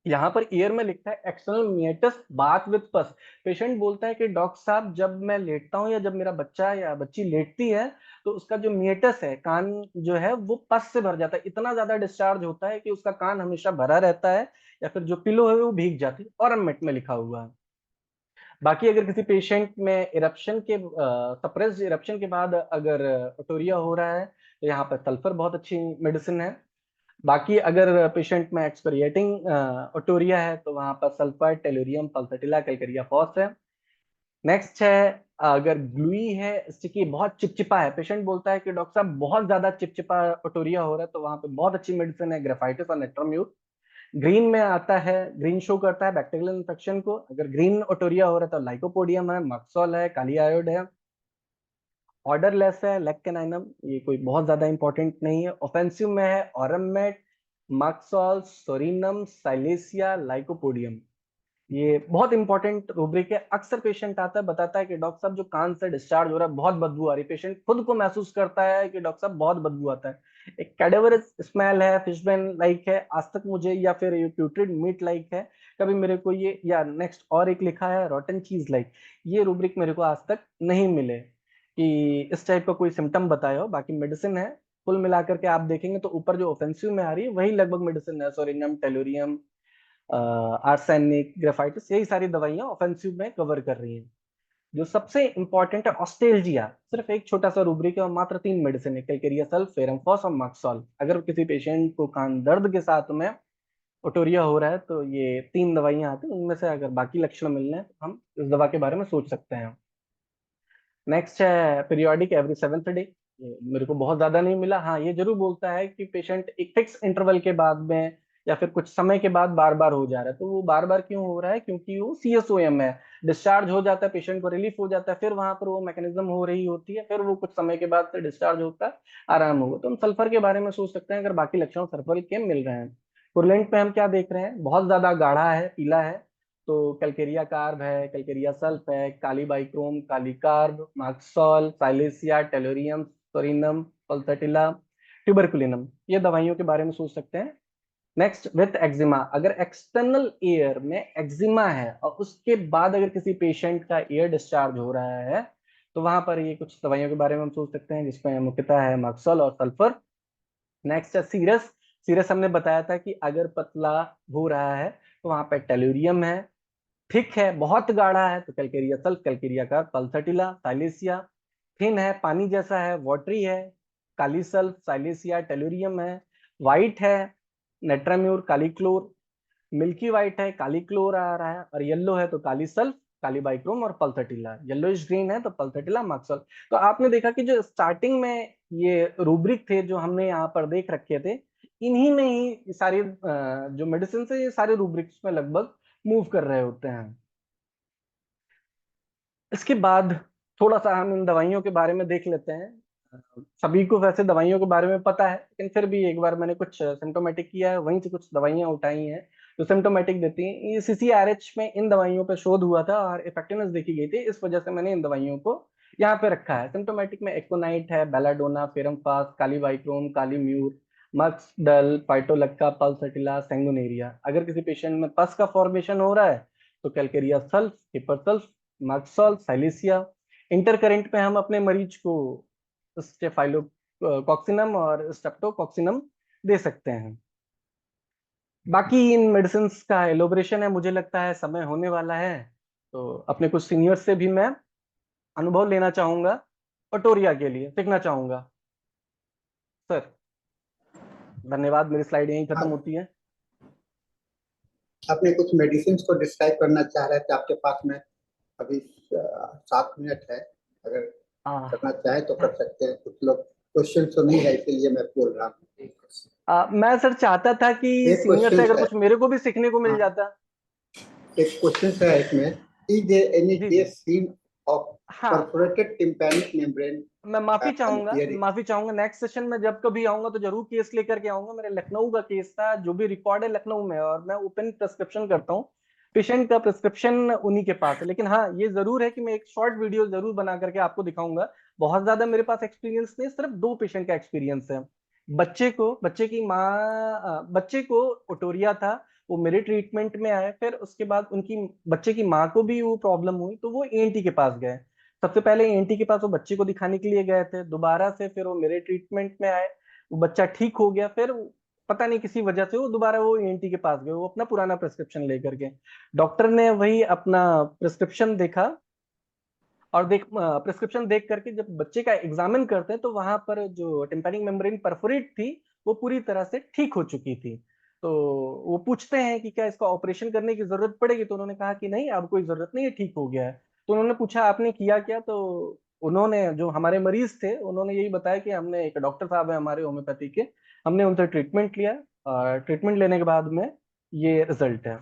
यहाँ पर ईयर में लिखता है एक्सटर्नल मिएटस बाथ विद पस। पेशेंट बोलता है कि डॉक्टर साहब जब मैं लेटता हूँ या जब मेरा बच्चा या बच्ची लेटती है तो उसका जो मिएटस है कान जो है वो पस से भर जाता है, इतना ज्यादा डिस्चार्ज होता है कि उसका कान हमेशा भरा रहता है, या फिर जो पिलो है वो भीग जाती है, और मेट में लिखा हुआ है। बाकी अगर किसी पेशेंट में इरप्शन के सप्रेस्ड इरप्शन के बाद अगर ओटोरिया हो रहा है तो यहाँ पर सल्फर बहुत अच्छी मेडिसिन है। बाकी अगर पेशेंट में एक्सपेरिएटिंग ओटोरिया है तो वहां पर सल्फर, टेलोरियम, पल्थेटिला, कैलकेरिया फॉस है। नेक्स्ट है अगर ग्लूई है, स्टिकी, बहुत चिपचिपा है, पेशेंट बोलता है कि डॉक्टर साहब बहुत ज्यादा चिपचिपा ओटोरिया हो रहा है, तो वहां पे बहुत अच्छी मेडिसिन है ग्रेफाइटिस और नेट्रोम्यूर। ग्रीन में आता है, ग्रीन शो करता है बैक्टीरियल इन्फेक्शन को, अगर ग्रीन ओटोरिया हो रहा है तो लाइकोपोडियम है, मक्सॉल है, काली आयोड है। ऑर्डर लेस है लेक्केनाइनम, ये कोई बहुत ज्यादा इंपॉर्टेंट नहीं है। ऑफेंसिव में है ऑरमेट, मक्सॉल, सोरिनम, साइलेसिया, लाइकोपोडियम। ये बहुत इंपॉर्टेंट रूब्रिक है। अक्सर पेशेंट आता है बताता है कि डॉक्टर साहब जो कान से डिस्चार्ज हो रहा है बहुत बदबू आ रही है, पेशेंट खुद को महसूस करता है कि डॉक्टर साहब बहुत बदबू आता है, एक कैडेवरस स्मेल है, फिशबेन लाइक है आज तक मुझे, या फिर प्यूट्रिड मीट लाइक है कभी मेरे को ये, या नेक्स्ट और एक लिखा है रॉटन चीज लाइक। ये रूब्रिक मेरे को आज तक नहीं मिले कि इस टाइप का कोई सिम्टम बताया हो। बाकी मेडिसिन है कुल मिलाकर के आप देखेंगे तो ऊपर जो ऑफेंसिव में आ रही है वही लगभग मेडिसिन है, सोरिनम, टेलोरियम, आर्सेनिक, ग्रेफाइटिस, यही सारी दवाइयां ऑफेंसिव में कवर कर रही हैं। जो सबसे इंपॉर्टेंट है ऑस्टेल्जिया, सिर्फ एक छोटा सा रूब्रिक है और मात्र 3 मेडिसिन है, कैलकेरिया सल्फ, फेरमफॉस और मक्सॉल। अगर किसी पेशेंट को कान दर्द के साथ में ओटोरिया हो रहा है तो ये 3 दवाइयां आती हैं, उनमें से अगर बाकी लक्षण मिलने हैं तो हम इस दवा के बारे में सोच सकते हैं। नेक्स्ट है पीरियोडिक एवरी 7th डे। मेरे को बहुत ज्यादा नहीं मिला, हाँ ये जरूर बोलता है कि पेशेंट एक फिक्स इंटरवल के बाद में या फिर कुछ समय के बाद बार बार हो जा रहा है। तो वो बार बार क्यों हो रहा है, क्योंकि वो सीएसओएम है, डिस्चार्ज हो जाता है, पेशेंट को रिलीफ हो जाता है, फिर वहां पर वो मैकेनिज्म हो रही होती है, फिर वो कुछ समय के बाद से डिस्चार्ज होता है, आराम होगा। तो हम सल्फर के बारे में सोच सकते हैं अगर बाकी लक्षण सल्फर के मिल रहे हैं। पुरलेंट पे हम क्या देख रहे हैं, बहुत ज्यादा गाढ़ा है, पीला है, तो कैलकेरिया कार्ब है, कैलकेरिया सल्फ है, kali bichrome, kali carb, merc sol, silicea, tellurium, psorinum, pulsatilla, tuberculinum, ये दवाइयों के बारे में सोच सकते हैं। नेक्स्ट विथ एक्जिमा, अगर एक्सटर्नल ईयर में एक्जिमा है और उसके बाद अगर किसी पेशेंट का ईयर डिस्चार्ज हो रहा है तो वहां पर ये कुछ दवाइयों के बारे में हम सोच सकते हैं, जिसमें मुख्यतः है मक्सॉल और सल्फर। नेक्स्ट है सीरस। सीरस हमने बताया था कि अगर पतला हो रहा है तो वहां पर टेलोरियम है, थिक है, बहुत गाढ़ा है तो कैलकेरिया सल्फ, कैलकेरिया का पल्थेटिला, साइलेसिया। थिन है, पानी जैसा है, वाटरी है, काली सल्फ, साइलेसिया, टेलोरियम है। वाइट है, नेट्राम्यूर, काली क्लोर। मिल्की वाइट है, काली क्लोर आ रहा है, और येलो है तो काली सल्फ, कालीबाइक्रोम और पल्थेटिला। येलोइश ग्रीन है तो पल्थेटिला, मक्सॉल। तो आपने देखा कि जो स्टार्टिंग में ये रूब्रिक थे जो हमने यहाँ पर देख रखे थे, इन्हीं में ही सारी जो मेडिसिन है ये सारे रूब्रिक्स में लगभग मूव कर रहे होते हैं। इसके बाद थोड़ा सा हम इन दवाइयों के बारे में देख लेते हैं। सभी को वैसे दवाइयों के बारे में पता है, लेकिन फिर भी एक बार मैंने कुछ सिम्टोमेटिक किया है, वहीं से कुछ दवाइयां उठाई हैं जो सिम्टोमेटिक देती हैं। ये CCRH में इन दवाइयों पर शोध हुआ था और इफेक्टिवनेस देखी गई थी, इस वजह से मैंने इन दवाइयों को यहाँ पे रखा है। सिम्टोमेटिक में एक्ोनाइट है, बेलाडोना, फेरमफास, कालीबाइक्रोम, कालीम्यूर, मक्स डल, फाइटोलक्का, पल्सटिला, सेंगुनेरिया। अगर किसी पेशेंट में पस का फॉर्मेशन हो रहा है तो कैलकेरिया सल्फ, हिपरसल्फ, मक्सॉल, साइलेसिया। इंटरकरेंट पे हम अपने मरीज को स्टेफाइलोकॉक्सिनम और स्ट्रेप्टोकॉक्सिनम दे सकते हैं। बाकी इन मेडिसिन का एलोबरेशन है, मुझे लगता है समय होने वाला है, तो अपने कुछ सीनियर से भी मैं अनुभव लेना चाहूंगा, ओटोरिया के लिए सीखना चाहूंगा। सर धन्यवाद, मेरी स्लाइड यहीं खत्म होती है। आपने कुछ मेडिसिन को डिस्क्राइब करना चाह रहे थे, आपके पास में अभी 7 मिनट है, अगर करना चाहे तो कर सकते हैं। कुछ लोग क्वेश्चन तो नहीं है, इसीलिए मैं बोल रहा हूँ। मैं सर चाहता था कि सीनियर से अगर कुछ मेरे को भी सीखने को मिल जाता। एक क्वेश्चन है इसमें, is there any case seen of perforated tympanic membrane? मैं माफी चाहूंगा नेक्स्ट सेशन में जब कभी आऊंगा तो जरूर केस लेकर के आऊंगा। मेरे लखनऊ का केस था, जो भी रिकॉर्ड है लखनऊ में, और मैं ओपन प्रिस्क्रिप्शन करता हूँ, पेशेंट का प्रिस्क्रिप्शन उन्हीं के पास है। लेकिन हाँ, ये जरूर है कि मैं एक शॉर्ट वीडियो जरूर बना करके आपको दिखाऊंगा। बहुत ज्यादा मेरे पास एक्सपीरियंस नहीं, सिर्फ 2 पेशेंट का एक्सपीरियंस है। बच्चे को ओटोरिया था, वो मेरे ट्रीटमेंट में आए, फिर उसके बाद उनकी बच्चे की माँ को भी वो प्रॉब्लम हुई, तो वो ENT के पास गए। सबसे पहले ENT के पास वो बच्चे को दिखाने के लिए गए थे, दोबारा से फिर वो मेरे ट्रीटमेंट में आए, वो बच्चा ठीक हो गया, फिर पता नहीं किसी वजह से वो दोबारा वो ENT के पास गए, वो अपना पुराना प्रिस्क्रिप्शन लेकर के। डॉक्टर ने वही अपना प्रिस्क्रिप्शन देखा, और प्रिस्क्रिप्शन देख करके जब बच्चे का एग्जामिन करते हैं तो वहां पर जो टिम्पैनिक मेम्ब्रेन परफोरेट थी वो पूरी तरह से ठीक हो चुकी थी। तो वो पूछते हैं कि क्या इसका ऑपरेशन करने की जरूरत पड़ेगी, तो उन्होंने कहा कि नहीं, अब कोई जरूरत नहीं है, ठीक हो गया है। तो उन्होंने पूछा आपने किया क्या, तो उन्होंने, जो हमारे मरीज थे, उन्होंने यही बताया कि हमने, एक डॉक्टर साहब है हमारे होम्योपैथी के, हमने उनसे ट्रीटमेंट लिया, और ट्रीटमेंट लेने के बाद में ये रिजल्ट है।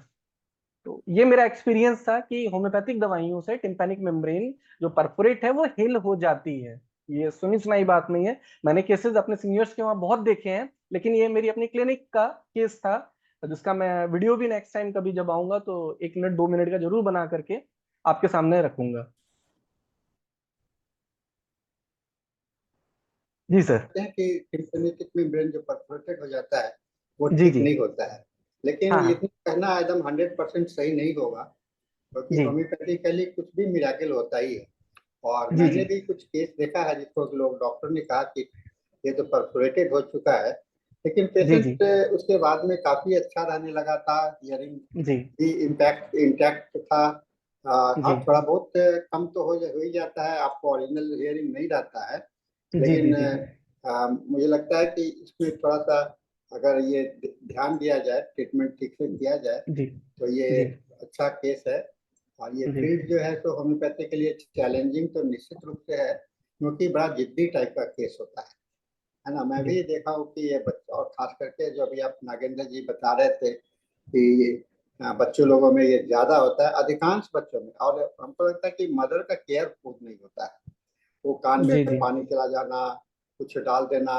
तो ये मेरा एक्सपीरियंस था कि होम्योपैथिक दवाइयों से टिम्पैनिक मेम्ब्रेन जो परफोरेट है वो हील हो जाती है। ये सुनी सुनाई बात नहीं है, मैंने केसेस अपने सीनियर्स के वहां बहुत देखे हैं, लेकिन ये मेरी अपनी क्लिनिक का केस था, जिसका मैं वीडियो भी नेक्स्ट टाइम कभी जब आऊंगा तो 1 मिनट 2 मिनट का जरूर बना करके आपके सामने रखूंगा। जी सर। कि टिम्पैनिक मेम्ब्रेन जो परफोरेटेड हो जाता है वो जी ठीक जी। नहीं होता है, लेकिन हाँ ये हाँ। कहना एकदम 100% सही नहीं होगा, क्योंकि जी होम्योपैथिकली कुछ भी मिराकल होता ही है। और जी। मैंने जी भी कुछ केस देखा है जिसको लोग, डॉक्टर ने कहा कि ये तो परफोरेटेड हो चुका है, लेकिन जी। जी पेशेंट उसके बाद में काफी अच्छा रहने लगा था। हियरिंग जी। भी इम्पैक्ट इंटैक्ट था। हाँ, जी थोड़ा बहुत कम तो हो ही जाता है, आपको ओरिजिनल हियरिंग नहीं रहता है, जी। लेकिन जी जी। मुझे लगता है कि इसमें थोड़ा सा अगर ये ध्यान दिया जाए, ट्रीटमेंट ठीक से किया जाए, जी तो ये जी। अच्छा केस है। और ये जी फील्ड जो है तो होम्योपैथी के लिए चैलेंजिंग तो निश्चित रूप से है, क्योंकि बड़ा जिद्दी टाइप का केस होता है ना। मैं जी। भी देखा हूँ कि ये बच्चा, और खास करके जो अभी आप नागेंद्र जी बता रहे थे कि बच्चों लोगों में ये ज्यादा होता है, अधिकांश बच्चों में। और हमको लगता है कि मदर का केयर खुद नहीं होता है, वो कान में जी। जी पानी चला जाना, कुछ डाल देना,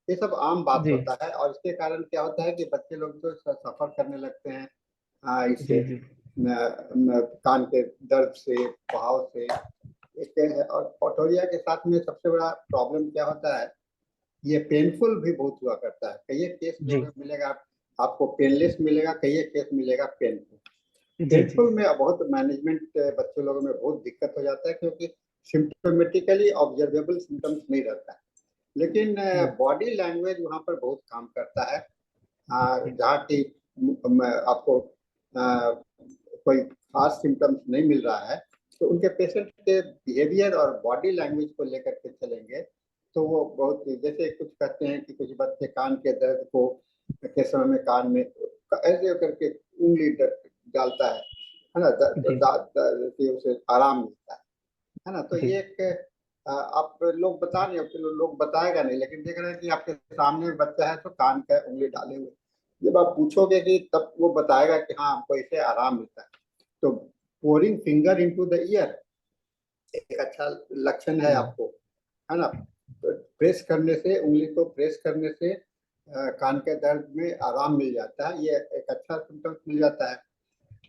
ये सब आम बात जी। होता है। और इसके कारण क्या होता है कि बच्चे लोग तो सफर करने लगते हैं इससे, जी। जी कान के दर्द से, बहाव से। एक है, और ओटोरिया के साथ में सबसे बड़ा प्रॉब्लम क्या होता है, ये पेनफुल भी बहुत हुआ करता है। कई केस जो जी। मिलेगा आपको पेनलेस मिलेगा, कई केस मिलेगा पेनफुल। जी। जी पेनफुल में बहुत मैनेजमेंट बच्चों लोगों में बहुत दिक्कत हो जाता है, क्योंकि सिम्टोमेटिकली ऑब्जर्वेबल सिम्टम्स नहीं रहता है, लेकिन बॉडी लैंग्वेज वहाँ पर बहुत काम करता है। जहाँ की आपको कोई खास सिम्टम्स नहीं मिल रहा है, तो उनके पेशेंट के बिहेवियर और बॉडी लैंग्वेज को लेकर के चलेंगे तो वो बहुत, जैसे कुछ कहते हैं कि कुछ बच्चे कान के दर्द को के समय में कान में ऐसे करके उंगली डालता है, है ना, कि उसे आराम मिलता है ना। तो जी। ये एक आप लोग बता नहीं, लोग बताएगा नहीं, लेकिन देख रहे हैं कि आपके सामने बच्चा है तो कान का उंगली डाले हुए, जब आप पूछोगे कि तब वो बताएगा कि हाँ हमको इसे आराम मिलता है। तो pouring finger into the year एक अच्छा लक्षण है आपको, है ना। तो प्रेस करने से, उंगली को प्रेस करने से कान के दर्द में आराम मिल जाता है, ये एक अच्छा सिम्टम्स मिल जाता है।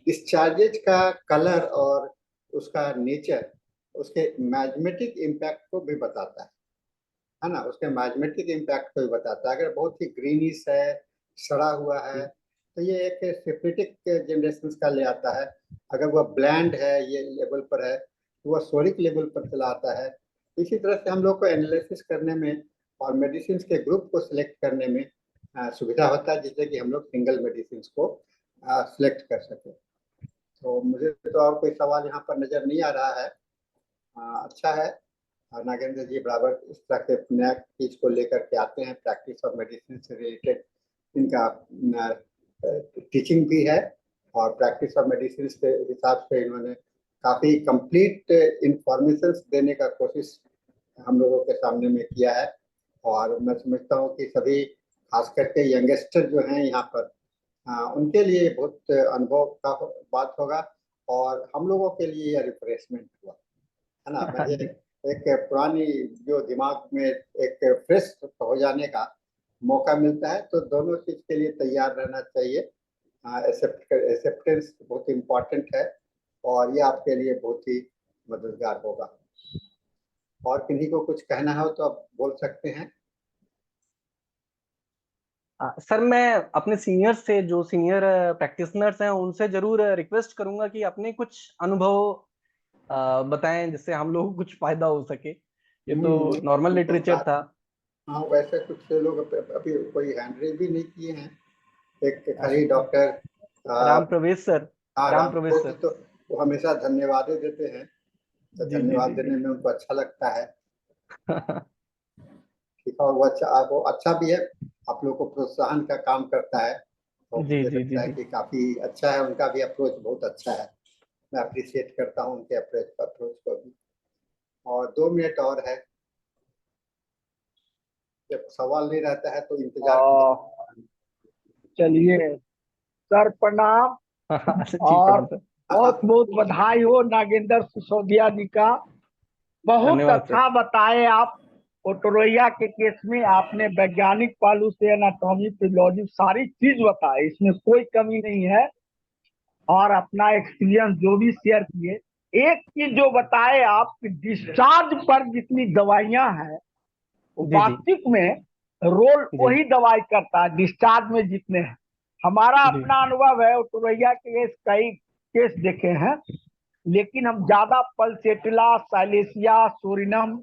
डिस्चार्जेज का कलर और उसका नेचर उसके मैग्नेटिक इम्पैक्ट को भी बताता है ना, उसके मैग्नेटिक इम्पैक्ट को भी बताता है। अगर बहुत ही ग्रीनिश है, सड़ा हुआ है, तो ये एक सिफिलिटिक जनरेशन का ले आता है। अगर वह ब्लैंड है, ये लेवल पर है, तो वह सोरिक लेवल पर चला आता है। इसी तरह से हम लोग को एनालिसिस करने में और मेडिसिन के ग्रुप को सिलेक्ट करने में सुविधा होता है, जिससे कि हम लोग सिंगल मेडिसिन को सिलेक्ट कर सके। तो मुझे तो और कोई सवाल यहाँ पर नजर नहीं आ रहा है। अच्छा है, नागेंद्र जी बराबर इस तरह के नया चीज को लेकर के आते हैं, प्रैक्टिस ऑफ मेडिसिन से रिलेटेड इनका टीचिंग भी है, और प्रैक्टिस ऑफ मेडिसिन के हिसाब से इन्होंने काफी कंप्लीट इंफॉर्मेशन देने का कोशिश हम लोगों के सामने में किया है। और मैं समझता हूँ कि सभी खास करके यंगस्टर जो हैं यहाँ पर, उनके लिए बहुत अनुभव का बात होगा, और हम लोगों के लिए यह रिफ्रेशमेंट हुआ, है ना। मुझे एक पुरानी जो दिमाग में एक फ्रेश हो जाने का मौका मिलता है, तो दोनों चीज के लिए तैयार रहना चाहिए। एक्सेप्टेंस बहुत इम्पोर्टेंट है, और ये आपके लिए बहुत ही मददगार होगा। और किन्हीं को कुछ कहना हो तो आप बोल सकते हैं। सर, मैं अपने सीनियर से, जो सीनियर प्रैक्टिशनर्स हैं, उनसे जरूर रिक्वेस्ट करूंगा कि अपने कुछ अनुभव बताएं, जिससे हम लोगों को कुछ फायदा हो सके। ये तो नॉर्मल लिटरेचर था। हाँ, वैसे कुछ लोग अभी कोई हैंड रेज भी नहीं किए हैं। एक खाली डॉक्टर राम प्रवेश सर। राम राम प्रवेश प्रवेश जी, सर। तो वो हमेशा धन्यवाद देते हैं, तो जी जी धन्यवाद जी देने जी। में उनको अच्छा लगता है। ठीक है, और वो अच्छा भी है, आप लोग को प्रोत्साहन का काम करता है, तो जी मुझे जी जी लगता है जी। कि काफी अच्छा है। उनका भी अप्रोच बहुत अच्छा है, मैं अप्रिशिएट करता हूँ उनके अप्रोच को भी। और 2 मिनट और है, जब सवाल नहीं रहता है तो इंतजार कीजिए। चलिए सर, प्रणाम। ठीक है और सर। बहुत बहुत बधाई हो नागेंद्र सिसोदिया जी का। बहुत धन्यवाद सर। अच्छा बताए आप। ओटोरिया के केस में आपने वैज्ञानिक पहलू से एनाटॉमी, फिजियोलॉजी सारी चीज बताई, इसमें कोई कमी नहीं है। और अपना एक्सपीरियंस जो भी शेयर किए, एक चीज जो बताए आप कि डिस्चार्ज पर जितनी दवाइयां हैं, जी जी वास्तविक में रोल जी वही दवाई करता है डिस्चार्ज में जितने हैं। हमारा जी। अपना अनुभव है, ओटोरिया के कई केस देखे हैं, लेकिन हम ज्यादा पल्सेटिला, साइलेसिया, सोरिनम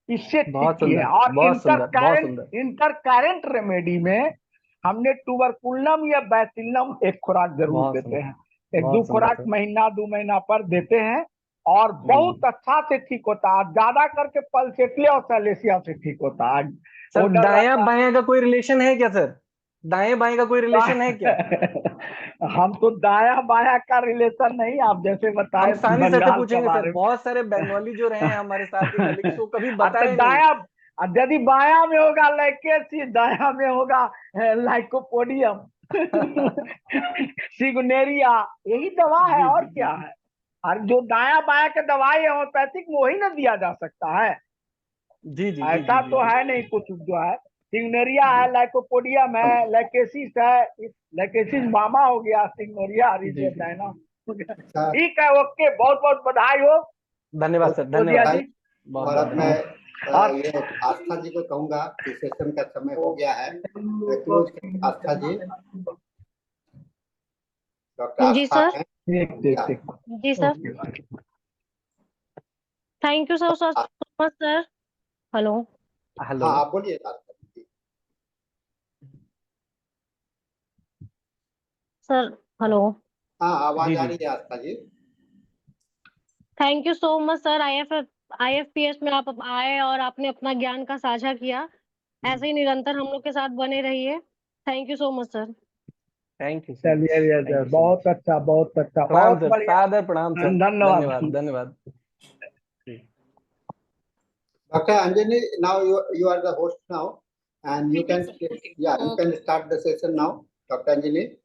इससे ठीक बहुत किए हैं। सुंदर, और बहुत सुंदर, बहुत सुंदर। इंटर करेंट रेमेडी में हमने टूबरकुलम या बैसिलम एक खुराक जरूर बहुत देते सुंदर, हैं। एक दो बहुत सुंदर खुराक सर। महीना 2 महीना पर देते हैं, और बहुत अच्छा से ठीक होता है। ज्यादा करके पल्सेटिला और साइलेसिया से ठीक होता है। सर, वो डर दायां रहता बायां का कोई रिलेशन है क्या सर? दाएं बाएं का कोई रिलेशन है क्या? हम तो दाया बाया का रिलेशन नहीं, आप जैसे हम बताए आसानी से ऐसे बंगाल के पूछेंगे सर, बारे में। बहुत सारे बंगाली जो रहे हैं हमारे साथ के कलीग्स, वो कभी अब तो बताए नहीं। दाया, यदि बाया में होगा लैकेसी, दाया में होगा लाइकोपोडियम, सिग्नेरिया, यही दवा है जी और जी जी क्या जी है। और जो दाया बाया के दवाई है होम्योपैथिक में, वही ना दिया जा सकता है। जी जी जी जी ऐसा जी तो जी है नहीं कुछ जो है। सिग्नेरिया जी है, लाइकोपोडियम है, लैकेसिस है, लैकेसिस मामा हो गया, सिग्नेरिया जी जी। रिजेंडाइना। अच्छा, ठीक है, ओके, बहुत बहुत बधाई हो धन्यवाद बहुत सर, सोदिया धन्यवाद। जी। बहुत और बहुत अब मैं धन्यवाद। और ये आस्था जी को कहूंगा कि सेशन का समय हो गया है, क्लोज कर आस्था जी। डॉक्टर जी आस्था सर। हैं ठीक ठीक क्या? ठीक। जी sir. Okay. Thank you sir so much sir. Hello hello. हाँ, आप बोलिए आस्था जी। सर। हेलो। हाँ, आवाज जी आ जी रही है Aastha ji. Thank you so much sir, IFPS में आप आए और आपने अपना ज्ञान का साझा किया। ऐसे ही निरंतर हम लोग के साथ बने रहिए। Thank you so much sir. Thank you चलिए ये Thank you so बहुत अच्छा, बहुत अच्छा, प्रणाम बहुत सर, बढ़िया। सादर प्रणाम सर, धन्यवाद। धन्यवाद धन्यवाद। Dr. Anjani, now you are the host now, and you can start the session now, Dr. Anjani.